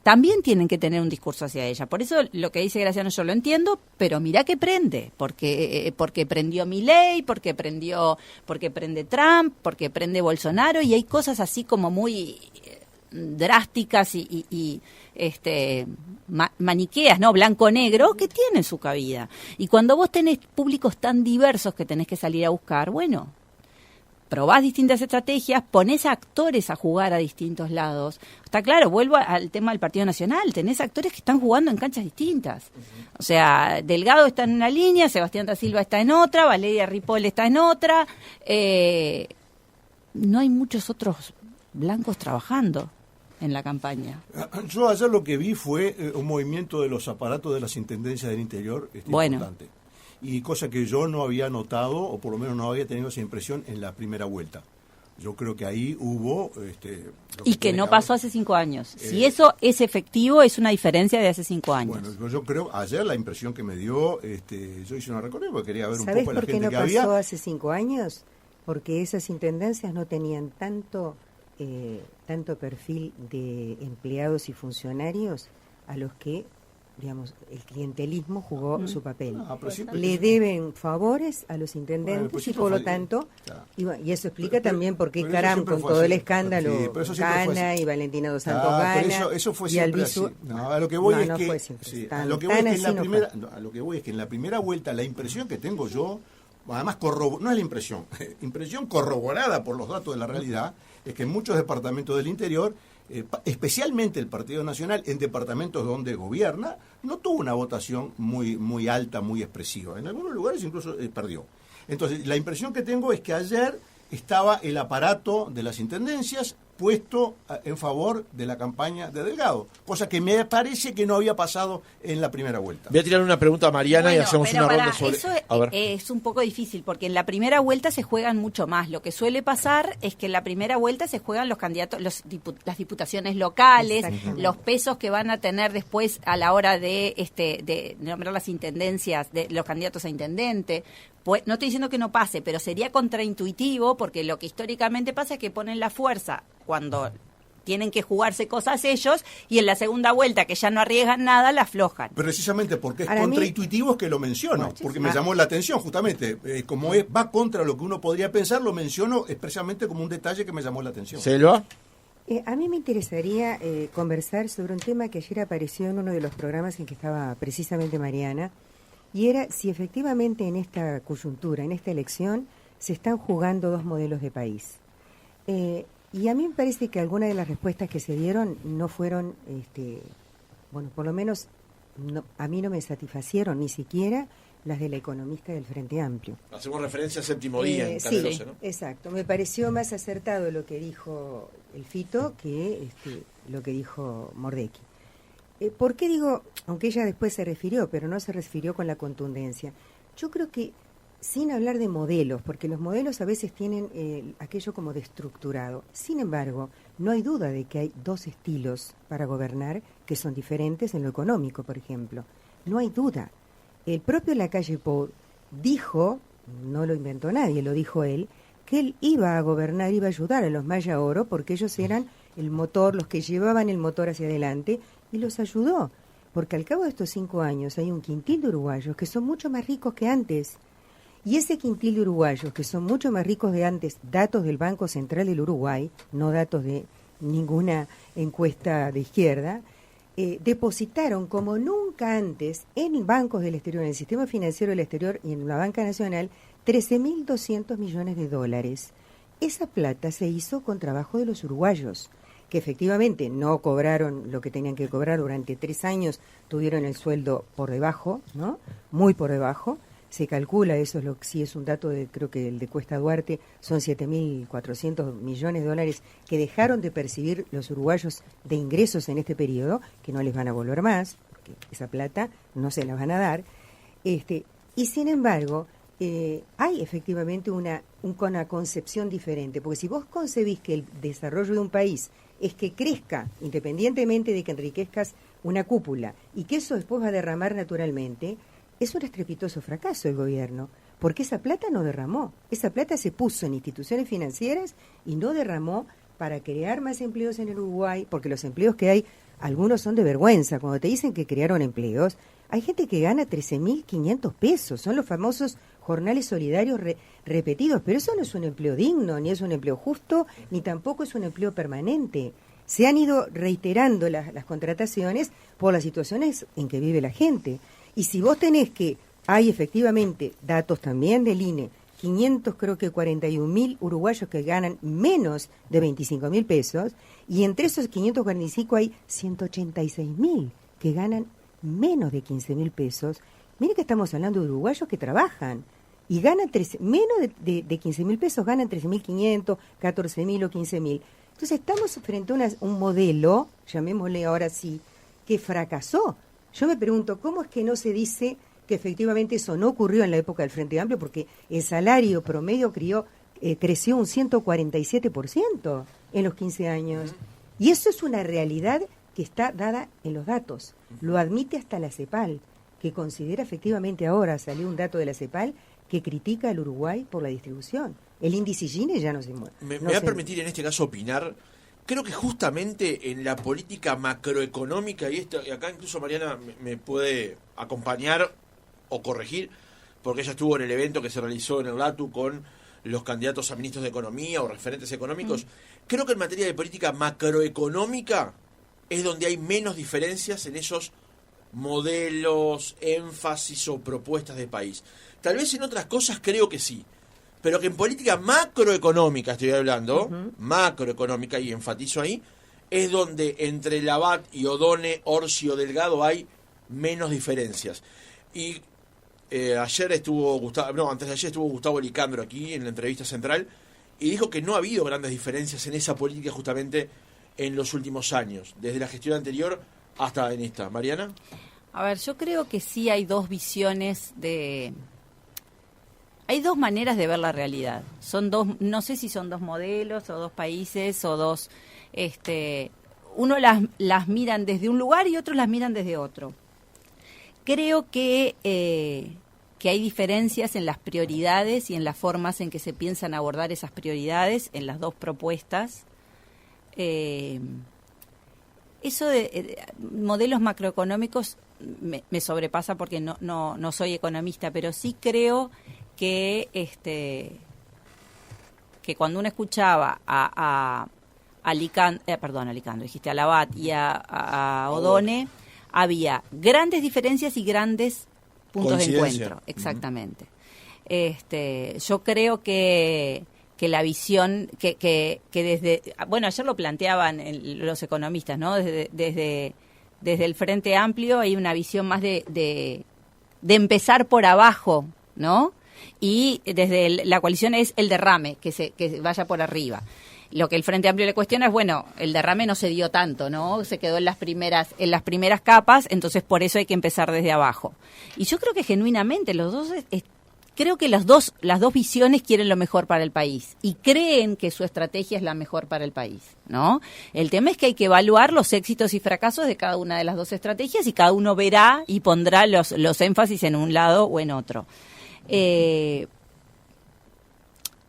Speaker 9: también tienen que tener un discurso hacia ella. Por eso lo que dice Graciano yo lo entiendo, pero mirá que prende, porque prendió Milei, porque prende Trump, porque prende Bolsonaro, y hay cosas así como muy drásticas y maniqueas, ¿no? Blanco-negro, que tienen su cabida. Y cuando vos tenés públicos tan diversos que tenés que salir a buscar, bueno, probás distintas estrategias, ponés a actores a jugar a distintos lados. Está claro, vuelvo al tema del Partido Nacional, tenés actores que están jugando en canchas distintas. O sea, Delgado está en una línea, Sebastián da Silva está en otra, Valeria Ripoll está en otra. No hay muchos otros blancos trabajando en la campaña.
Speaker 11: Yo ayer lo que vi fue un movimiento de los aparatos de las intendencias del interior importante. Y cosa que yo no había notado, o por lo menos no había tenido esa impresión en la primera vuelta. Yo creo que ahí hubo...
Speaker 9: y que no pasó hace 5 años. Si eso es efectivo, es una diferencia de hace 5 años.
Speaker 11: Bueno, yo creo, ayer la impresión que me dio, yo hice una recorrida porque quería ver un poco a la gente que había.
Speaker 10: ¿Sabés por qué no pasó hace 5 años? Porque esas intendencias no tenían tanto perfil de empleados y funcionarios a los que, digamos, el clientelismo jugó su papel. Le deben favores a los intendentes y por lo tanto, y eso explica también por qué Caram, con todo el escándalo, Gana y Valentina Dos Santos Gana,
Speaker 11: eso fue
Speaker 10: y
Speaker 11: siempre
Speaker 10: Albizu,
Speaker 11: así. A lo que voy es que
Speaker 10: fue siempre.
Speaker 11: a lo que voy es que en la primera vuelta la impresión que tengo yo, además no es la impresión corroborada por los datos de la realidad, es que en muchos departamentos del interior, especialmente el Partido Nacional, en departamentos donde gobierna, no tuvo una votación muy alta, muy expresiva. En algunos lugares incluso perdió. Entonces, la impresión que tengo es que ayer estaba el aparato de las intendencias puesto en favor de la campaña de Delgado, cosa que me parece que no había pasado en la primera vuelta.
Speaker 4: Voy a tirar una pregunta a Mariana y hacemos una ronda sobre...
Speaker 9: Eso es un poco difícil, porque en la primera vuelta se juegan mucho más. Lo que suele pasar es que en la primera vuelta se juegan los candidatos, las diputaciones locales, los pesos que van a tener después a la hora de nombrar las intendencias, de los candidatos a intendente. Pues, no estoy diciendo que no pase, pero sería contraintuitivo, porque lo que históricamente pasa es que ponen la fuerza cuando tienen que jugarse cosas ellos, y en la segunda vuelta, que ya no arriesgan nada, la aflojan.
Speaker 11: Precisamente porque es contraintuitivo es que lo menciono, porque me llamó la atención, justamente. Como va contra lo que uno podría pensar, lo menciono expresamente como un detalle que me llamó la atención.
Speaker 4: ¿Selva?
Speaker 10: A mí me interesaría conversar sobre un tema que ayer apareció en uno de los programas en que estaba precisamente Mariana, y era si efectivamente en esta coyuntura, en esta elección, se están jugando dos modelos de país. Y a mí me parece que algunas de las respuestas que se dieron no fueron, bueno, por lo menos a mí no me satisfacieron ni siquiera las de la economista del Frente Amplio.
Speaker 4: Hacemos referencia al séptimo día en Canal 12, ¿no?
Speaker 10: Exacto. Me pareció más acertado lo que dijo el Fito que lo que dijo Mordecki. ¿Por qué digo, aunque ella después se refirió, pero no se refirió con la contundencia? Yo creo que sin hablar de modelos, porque los modelos a veces tienen aquello como destructurado. Sin embargo, no hay duda de que hay dos estilos para gobernar que son diferentes en lo económico, por ejemplo. No hay duda. El propio Lacalle Pou dijo, no lo inventó nadie, lo dijo él, que él iba a gobernar, iba a ayudar a los Maya Oro, porque ellos eran el motor, los que llevaban el motor hacia adelante, y los ayudó. Porque al cabo de estos 5 años hay un quintil de uruguayos que son mucho más ricos que antes. Y ese quintil de uruguayos, que son mucho más ricos de antes, datos del Banco Central del Uruguay, no datos de ninguna encuesta de izquierda, depositaron como nunca antes en bancos del exterior, en el sistema financiero del exterior y en la banca nacional, 13.200 millones de dólares. Esa plata se hizo con trabajo de los uruguayos, que efectivamente no cobraron lo que tenían que cobrar durante 3 años, tuvieron el sueldo por debajo, ¿no? Muy por debajo. Se calcula, eso es sí es un dato de, creo que el de Cuesta Duarte, son 7.400 millones de dólares que dejaron de percibir los uruguayos de ingresos en este periodo, que no les van a volver más, porque esa plata no se la van a dar. Y sin embargo, hay efectivamente una concepción diferente, porque si vos concebís que el desarrollo de un país es que crezca, independientemente de que enriquezcas una cúpula, y que eso después va a derramar naturalmente, es un estrepitoso fracaso del gobierno, porque esa plata no derramó. Esa plata se puso en instituciones financieras y no derramó para crear más empleos en el Uruguay, porque los empleos que hay, algunos son de vergüenza. Cuando te dicen que crearon empleos, hay gente que gana 13.500 pesos, son los famosos jornales solidarios repetidos, pero eso no es un empleo digno, ni es un empleo justo, ni tampoco es un empleo permanente. Se han ido reiterando las contrataciones por las situaciones en que vive la gente. Y si vos tenés que hay efectivamente datos también del INE, 41.000 uruguayos que ganan menos de 25.000 pesos, y entre esos 545 hay 186.000 que ganan menos de 15.000 pesos. Mire que estamos hablando de uruguayos que trabajan y ganan menos de 15.000 pesos, ganan 13.500, 14.000 o 15.000. Entonces estamos frente a un modelo, llamémosle ahora sí, que fracasó. Yo me pregunto, ¿cómo es que no se dice que efectivamente eso no ocurrió en la época del Frente Amplio? Porque el salario promedio creció un 147% en los 15 años. Y eso es una realidad que está dada en los datos. Lo admite hasta la CEPAL, que considera efectivamente ahora, salió un dato de la CEPAL, que critica al Uruguay por la distribución. El índice Gini ya no se mueve.
Speaker 4: Me va a permitir en este caso opinar. Creo que justamente en la política macroeconómica, y acá incluso Mariana me puede acompañar o corregir, porque ella estuvo en el evento que se realizó en el LATU con los candidatos a ministros de Economía o referentes económicos. Creo que en materia de política macroeconómica es donde hay menos diferencias en esos modelos, énfasis o propuestas de país. Tal vez en otras cosas creo que sí, pero que en política macroeconómica estoy hablando, macroeconómica, y enfatizo ahí, es donde entre Labat y Odone, Orsi o Delgado hay menos diferencias. Y antes de ayer estuvo Gustavo Licandro aquí en la entrevista central y dijo que no ha habido grandes diferencias en esa política justamente en los últimos años, desde la gestión anterior hasta en esta. Mariana.
Speaker 9: A ver, yo creo que sí hay dos visiones Hay dos maneras de ver la realidad. Son dos, no sé si son dos modelos o dos países o dos... uno las miran desde un lugar y otros las miran desde otro. Creo que hay diferencias en las prioridades y en las formas en que se piensan abordar esas prioridades en las dos propuestas. Eso de modelos macroeconómicos me sobrepasa porque no soy economista, pero sí creo que cuando uno escuchaba a Labat y a Odone, había grandes diferencias y grandes puntos de encuentro. Exactamente. Yo creo que la visión que desde... Bueno, ayer lo planteaban los economistas, ¿no? Desde el Frente Amplio hay una visión más de empezar por abajo, ¿no? Y desde la coalición es el derrame, que vaya por arriba. Lo que el Frente Amplio le cuestiona es, bueno, el derrame no se dio tanto, ¿no? Se quedó en las primeras capas, entonces por eso hay que empezar desde abajo. Y yo creo que genuinamente los dos creo que las dos visiones quieren lo mejor para el país y creen que su estrategia es la mejor para el país, ¿no? El tema es que hay que evaluar los éxitos y fracasos de cada una de las dos estrategias y cada uno verá y pondrá los énfasis en un lado o en otro.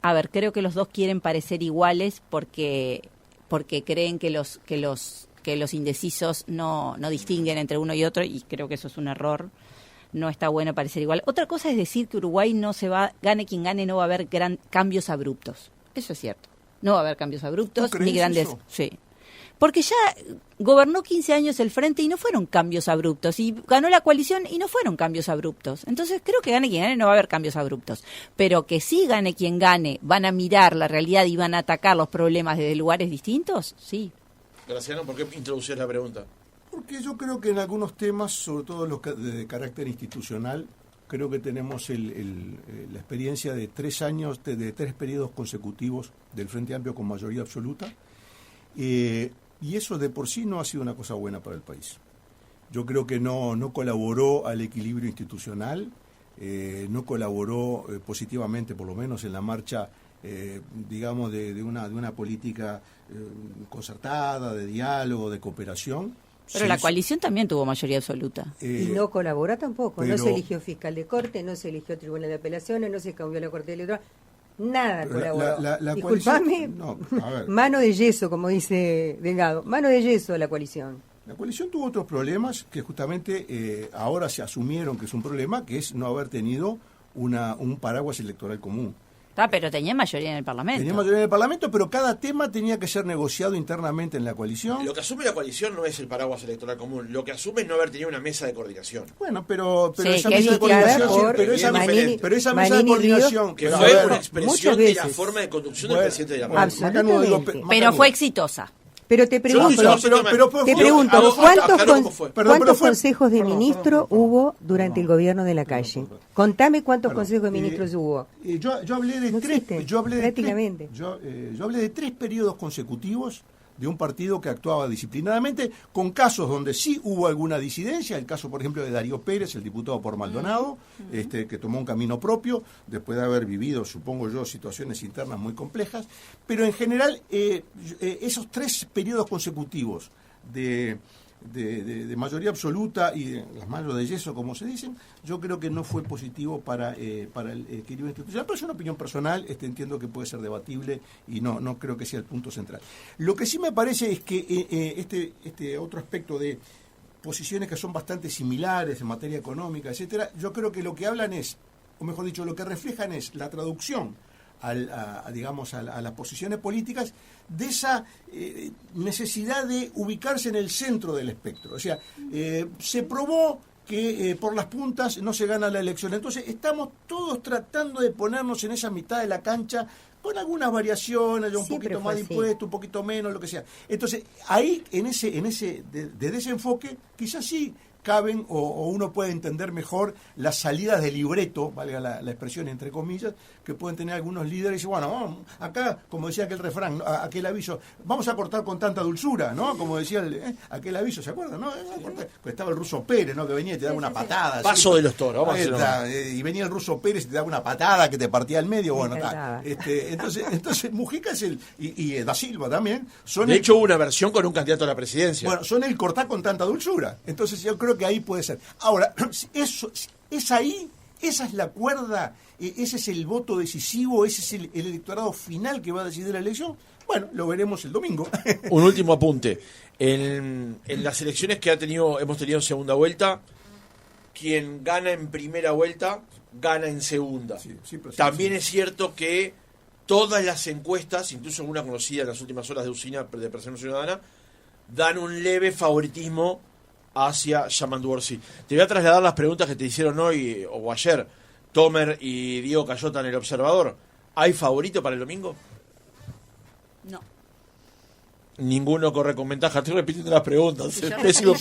Speaker 9: A ver, creo que los dos quieren parecer iguales porque creen que los indecisos no distinguen entre uno y otro, y creo que eso es un error. No está bueno parecer igual. Otra cosa es decir que Uruguay gane quien gane, no va a haber cambios abruptos. Eso es cierto. No va a haber cambios abruptos ni grandes. Eso? Sí. Porque ya gobernó 15 años el Frente y no fueron cambios abruptos. Y ganó la coalición y no fueron cambios abruptos. Entonces creo que gane quien gane, no va a haber cambios abruptos. Pero que sí gane quien gane, van a mirar la realidad y van a atacar los problemas desde lugares distintos, sí.
Speaker 4: Graciano, ¿por qué introducís la pregunta?
Speaker 11: Porque yo creo que en algunos temas, sobre todo los de carácter institucional, creo que tenemos la experiencia de 3 años, de 3 periodos consecutivos del Frente Amplio con mayoría absoluta, y eso de por sí no ha sido una cosa buena para el país. Yo creo que no colaboró al equilibrio institucional, no colaboró positivamente, por lo menos en la marcha, digamos, de una política concertada, de diálogo, de cooperación.
Speaker 9: Pero la coalición también tuvo mayoría absoluta.
Speaker 10: Y no colabora tampoco. No se eligió fiscal de corte, no se eligió tribunal de apelaciones, no se cambió la corte electoral. Nada colaboró. Disculpame, mano de yeso, como dice Delgado. Mano de yeso la coalición.
Speaker 11: La coalición tuvo otros problemas que justamente ahora se asumieron que es un problema, que es no haber tenido un paraguas electoral común.
Speaker 9: Pero tenía mayoría en el Parlamento.
Speaker 11: Tenía mayoría en el Parlamento, pero cada tema tenía que ser negociado internamente en la coalición.
Speaker 4: Lo que asume la coalición no es el paraguas electoral común. Lo que asume es no haber tenido una mesa de coordinación.
Speaker 11: Bueno, pero
Speaker 9: sí,
Speaker 11: esa mesa de coordinación... Pero esa mesa de coordinación...
Speaker 4: Que fue una expresión de la forma de conducción del presidente de la República.
Speaker 10: Absolutamente.
Speaker 9: Pero fue exitosa.
Speaker 10: Pero te pregunto, ¿cuántos consejos de ministro hubo durante el gobierno de la calle? Contame cuántos consejos de ministros hubo.
Speaker 11: Yo hablé de yo hablé de 3 periodos consecutivos de un partido que actuaba disciplinadamente, con casos donde sí hubo alguna disidencia, el caso, por ejemplo, de Darío Pérez, el diputado por Maldonado, que tomó un camino propio, después de haber vivido, supongo yo, situaciones internas muy complejas, pero en general, esos 3 periodos consecutivos de mayoría absoluta y de las manos de yeso, como se dicen, yo creo que no fue positivo para el equilibrio institucional, pero es una opinión personal, entiendo que puede ser debatible y no creo que sea el punto central. Lo que sí me parece es que este otro aspecto de posiciones que son bastante similares en materia económica, etcétera, yo creo que lo que hablan es, o mejor dicho, lo que reflejan es la traducción a las posiciones políticas de esa necesidad de ubicarse en el centro del espectro. O sea, se probó que por las puntas no se gana la elección. Entonces estamos todos tratando de ponernos en esa mitad de la cancha con algunas variaciones, un poquito más de impuesto, un poquito menos, lo que sea. Entonces, ahí, en ese desenfoque, quizás sí caben o uno puede entender mejor las salidas de libreto, valga la expresión entre comillas, que pueden tener algunos líderes. Y bueno, vamos, acá, como decía aquel refrán, aquel aviso, vamos a cortar con tanta dulzura, ¿no? Como decía aquel aviso, ¿se acuerdan? ¿No? Pues estaba el ruso Pérez, ¿no? Que venía y te daba una patada.
Speaker 4: Paso
Speaker 11: así,
Speaker 4: de los toros, vamos a hacerlo.
Speaker 11: Y venía el ruso Pérez y te daba una patada que te partía al medio. Bueno, entonces Mujica es y Da Silva también.
Speaker 4: De hecho, hubo una versión con un candidato a la presidencia.
Speaker 11: Bueno, son el cortar con tanta dulzura. Entonces yo creo que ahí puede ser. Ahora, eso es ahí, esa es la cuerda, ese es el voto decisivo, ese es el electorado final que va a decidir la elección. Bueno, lo veremos el domingo.
Speaker 4: Un último apunte. En las elecciones que hemos tenido en segunda vuelta, quien gana en primera vuelta, gana en segunda. También es cierto que todas las encuestas, incluso alguna conocida en las últimas horas de Usina, de Percepción Ciudadana, dan un leve favoritismo hacia Yamandu Orsi. Te voy a trasladar las preguntas que te hicieron hoy o ayer Tomer y Diego Cayota en El Observador. ¿Hay favorito para el domingo?
Speaker 9: No.
Speaker 4: Ninguno corre con ventaja. Estoy repitiendo las preguntas.
Speaker 9: Pésimo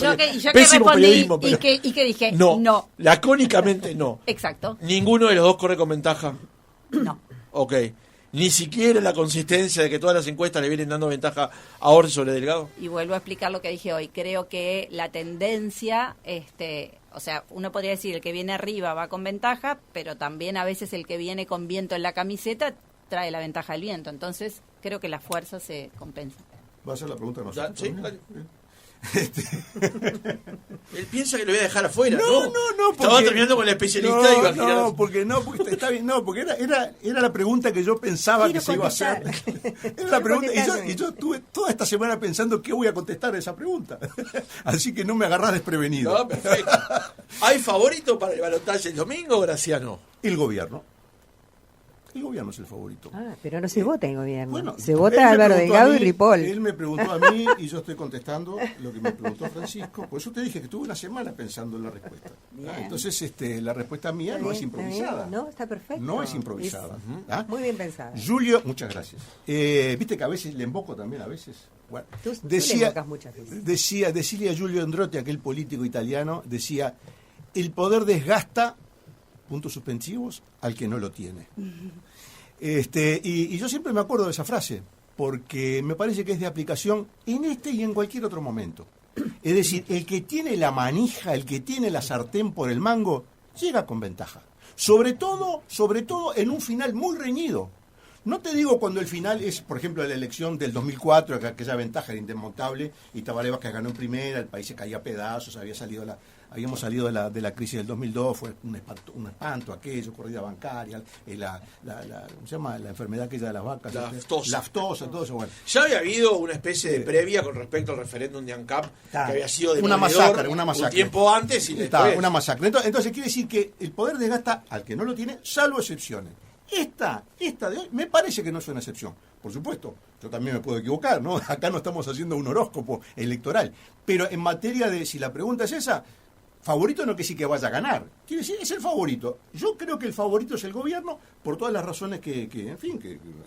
Speaker 9: periodismo.
Speaker 4: Pero...
Speaker 9: ¿Y qué dije?
Speaker 4: No. Lacónicamente no.
Speaker 9: Exacto.
Speaker 4: ¿Ninguno de los dos corre con ventaja?
Speaker 9: No.
Speaker 4: Ok. Ni siquiera la consistencia de que todas las encuestas le vienen dando ventaja a Orsi sobre Delgado.
Speaker 9: Y vuelvo a explicar lo que dije hoy. Creo que la tendencia, o sea, uno podría decir el que viene arriba va con ventaja, pero también a veces el que viene con viento en la camiseta trae la ventaja del viento. Entonces, creo que la fuerza se compensa.
Speaker 11: ¿Va a hacer la pregunta?
Speaker 4: ¿Sí? Él piensa que lo voy a dejar afuera. No. Estaba terminando con el especialista.
Speaker 11: Porque está bien, porque era la pregunta que yo pensaba que se iba a hacer. Era la pregunta, y yo estuve toda esta semana pensando qué voy a contestar a esa pregunta. Así que no me agarrás desprevenido.
Speaker 4: No, perfecto. ¿Hay favorito para el balotaje el domingo, Graciano?
Speaker 11: El gobierno. El gobierno es el favorito.
Speaker 10: Pero no se vota en gobierno.
Speaker 11: Bueno,
Speaker 10: se vota Álvaro Delgado y Ripoll.
Speaker 11: Él me preguntó a mí y yo estoy contestando lo que me preguntó Francisco. Por eso te dije que estuve una semana pensando en la respuesta. Entonces, la respuesta mía no es improvisada.
Speaker 10: No, está perfecto.
Speaker 11: No es improvisada.
Speaker 10: Muy bien pensada.
Speaker 11: Julio, muchas gracias. Viste que a veces le emboco también, a veces. Bueno,
Speaker 10: tú le embocas muchas veces.
Speaker 11: Decía Giulio Andreotti, aquel político italiano, decía, el poder desgasta, puntos suspensivos, al que no lo tiene. Y yo siempre me acuerdo de esa frase, porque me parece que es de aplicación en este y en cualquier otro momento. Es decir, el que tiene la manija, el que tiene la sartén por el mango, llega con ventaja. Sobre todo en un final muy reñido. No te digo cuando el final es, por ejemplo, la elección del 2004, que aquella ventaja era indemontable, y Tabaré Vázquez ganó en primera, el país se caía a pedazos, habíamos salido de la crisis del 2002, fue un espanto aquello, corrida bancaria, ¿cómo se llama? La enfermedad aquella de las vacas. La aftosa, todo eso. Bueno.
Speaker 4: Ya había habido una especie de previa con respecto al referéndum de ANCAP, que había sido
Speaker 11: una masacre.
Speaker 4: Un tiempo antes y después.
Speaker 11: Una masacre. Entonces quiere decir que el poder desgasta al que no lo tiene, salvo excepciones. Esta de hoy me parece que no es una excepción. Por supuesto, yo también me puedo equivocar, ¿no? Acá no estamos haciendo un horóscopo electoral. Pero en materia de, si la pregunta es esa, favorito no quiere decir que vaya a ganar. Quiere decir, es el favorito. Yo creo que el favorito es el gobierno por todas las razones que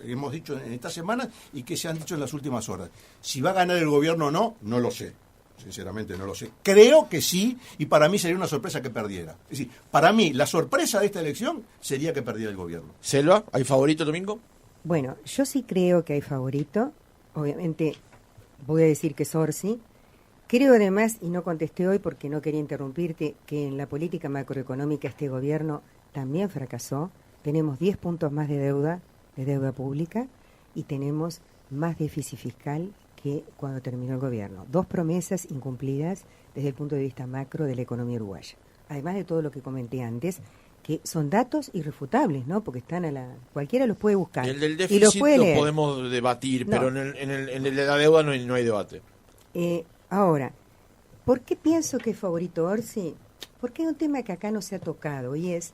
Speaker 11: hemos dicho en esta semana y que se han dicho en las últimas horas. Si va a ganar el gobierno o no, no lo sé. Sinceramente no lo sé. Creo que sí, y para mí sería una sorpresa que perdiera. Es decir, para mí la sorpresa de esta elección sería que perdiera el gobierno.
Speaker 4: Selva, ¿hay favorito domingo?
Speaker 10: Bueno, yo sí creo que hay favorito. Obviamente voy a decir que es Orsi. Creo además, y no contesté hoy porque no quería interrumpirte, que en la política macroeconómica este gobierno también fracasó. Tenemos 10 puntos más de deuda pública, y tenemos más déficit fiscal que cuando terminó el gobierno. 2 promesas incumplidas desde el punto de vista macro de la economía uruguaya. Además de todo lo que comenté antes, que son datos irrefutables, ¿no? Porque están cualquiera los puede buscar.
Speaker 4: El del déficit
Speaker 10: y los puede leer.
Speaker 4: Podemos debatir, pero en el de la deuda no hay debate.
Speaker 10: Ahora, ¿por qué pienso que es favorito Orsi? Porque hay un tema que acá no se ha tocado, y es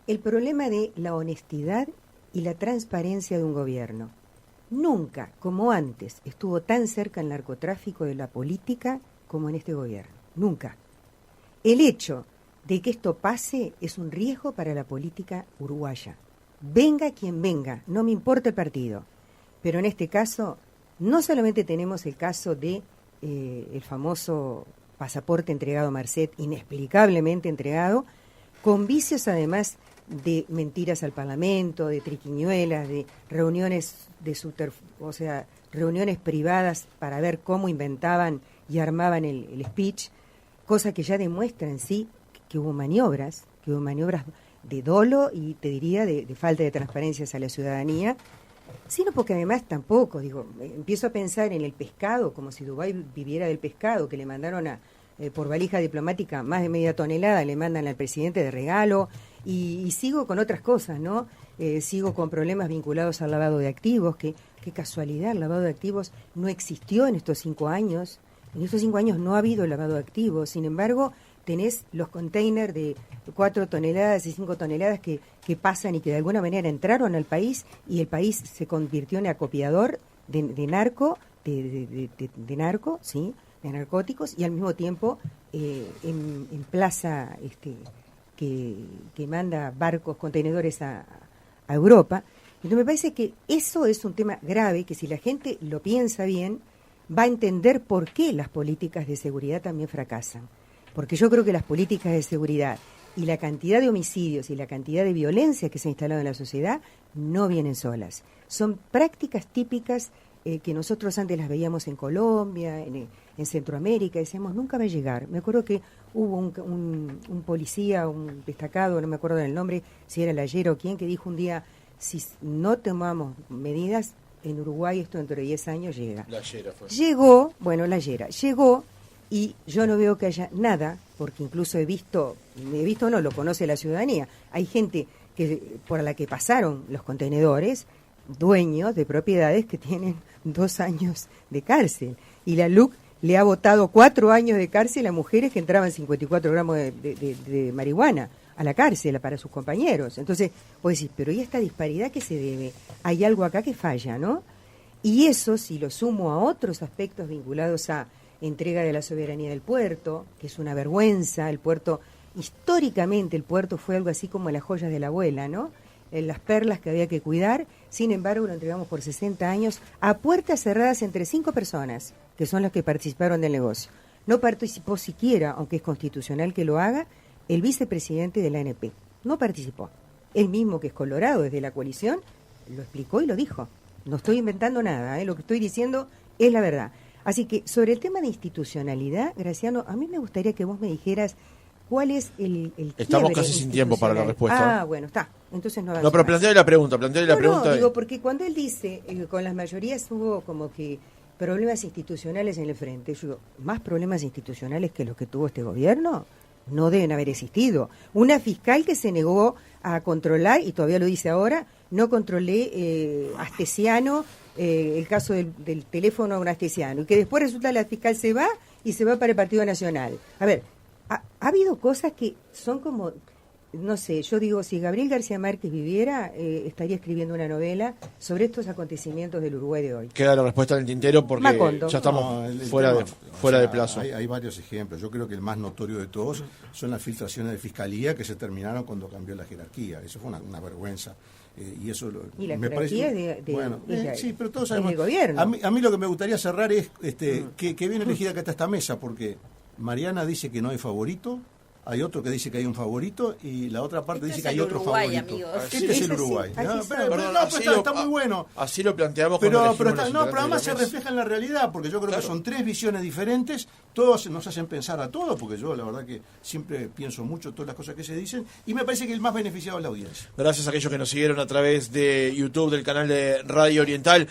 Speaker 10: el problema de la honestidad y la transparencia de un gobierno. Nunca, como antes, estuvo tan cerca el narcotráfico de la política como en este gobierno. Nunca. El hecho de que esto pase es un riesgo para la política uruguaya. Venga quien venga, no me importa el partido. Pero en este caso, no solamente tenemos el caso de el famoso pasaporte entregado a Marcet, inexplicablemente entregado, con vicios además de mentiras al Parlamento, de triquiñuelas, de reuniones reuniones privadas para ver cómo inventaban y armaban el speech, cosa que ya demuestra en sí que hubo maniobras de dolo y te diría de falta de transparencia hacia la ciudadanía, sino porque además tampoco, empiezo a pensar en el pescado, como si Dubái viviera del pescado, que le mandaron por valija diplomática más de media tonelada, le mandan al presidente de regalo, y sigo con otras cosas, ¿no? Sigo con problemas vinculados al lavado de activos, que qué casualidad, el lavado de activos no existió en estos 5 años. En estos 5 años no ha habido lavado de activos, sin embargo, tenés los containers de 4 toneladas y 5 toneladas que pasan y que de alguna manera entraron al país, y el país se convirtió en acopiador de narcóticos, y al mismo tiempo en plaza que manda barcos, contenedores a Europa. Entonces me parece que eso es un tema grave, que si la gente lo piensa bien, va a entender por qué las políticas de seguridad también fracasan. Porque yo creo que las políticas de seguridad y la cantidad de homicidios y la cantidad de violencia que se ha instalado en la sociedad no vienen solas. Son prácticas típicas que nosotros antes las veíamos en Colombia, en Centroamérica, decíamos, nunca va a llegar. Me acuerdo que hubo un policía, un destacado, no me acuerdo del nombre, si era Lallera o quién, que dijo un día, si no tomamos medidas, en Uruguay esto dentro de 10 años llega.
Speaker 4: Lallera fue.
Speaker 10: Llegó, llegó, y yo no veo que haya nada, porque incluso no, lo conoce la ciudadanía. Hay gente por la que pasaron los contenedores, dueños de propiedades que tienen 2 años de cárcel. Y la LUC le ha votado 4 años de cárcel a mujeres que entraban 54 gramos de marihuana a la cárcel para sus compañeros. Entonces, vos decís, pero ¿y esta disparidad qué se debe? Hay algo acá que falla, ¿no? Y eso, si lo sumo a otros aspectos vinculados a entrega de la soberanía del puerto, que es una vergüenza, el puerto, históricamente el puerto fue algo así como las joyas de la abuela, ¿no? Las perlas que había que cuidar, sin embargo lo entregamos por 60 años a puertas cerradas entre 5 personas, que son las que participaron del negocio. No participó siquiera, aunque es constitucional que lo haga, el vicepresidente de la ANP. No participó. Él mismo, que es colorado desde la coalición, lo explicó y lo dijo. No estoy inventando nada, lo que estoy diciendo es la verdad. Así que sobre el tema de institucionalidad, Graciano, a mí me gustaría que vos me dijeras cuál es el
Speaker 4: Estamos casi sin tiempo para la respuesta.
Speaker 10: Ah, bueno, está. Entonces no.
Speaker 4: No, pero planteale la pregunta,
Speaker 10: No, digo, porque cuando él dice con las mayorías hubo como que problemas institucionales en el frente, yo digo, ¿más problemas institucionales que los que tuvo este gobierno? No deben haber existido. Una fiscal que se negó a controlar, y todavía lo dice ahora, no controlé Astesiano, el caso del teléfono a un Astesiano, y que después resulta la fiscal se va y se va para el Partido Nacional. A ver, ha habido cosas que son como, no sé, yo digo, si Gabriel García Márquez viviera, estaría escribiendo una novela sobre estos acontecimientos del Uruguay de hoy.
Speaker 4: Queda la respuesta en el tintero porque
Speaker 10: Macondo.
Speaker 4: Ya estamos fuera de plazo.
Speaker 11: Hay varios ejemplos. Yo creo que el más notorio de todos son las filtraciones de fiscalía que se terminaron cuando cambió la jerarquía. Eso fue una vergüenza. Y eso
Speaker 10: la
Speaker 11: me
Speaker 10: jerarquía
Speaker 11: parece, sí, pero todos sabemos.
Speaker 10: El gobierno.
Speaker 11: A mí lo que me gustaría cerrar es que bien elegida que está esta mesa, porque Mariana dice que no hay favorito, hay otro que dice que hay un favorito y la otra parte dice que hay otro
Speaker 9: Uruguay,
Speaker 11: favorito.
Speaker 9: amigos.
Speaker 11: Este es el Uruguay. Está muy bueno.
Speaker 4: Así lo planteamos.
Speaker 11: Pero además se refleja en la realidad, porque yo creo que son 3 visiones diferentes, todos nos hacen pensar a todos, porque yo la verdad que siempre pienso mucho todas las cosas que se dicen, y me parece que el más beneficiado es la audiencia.
Speaker 4: Gracias a aquellos que nos siguieron a través de YouTube, del canal de Radio Oriental.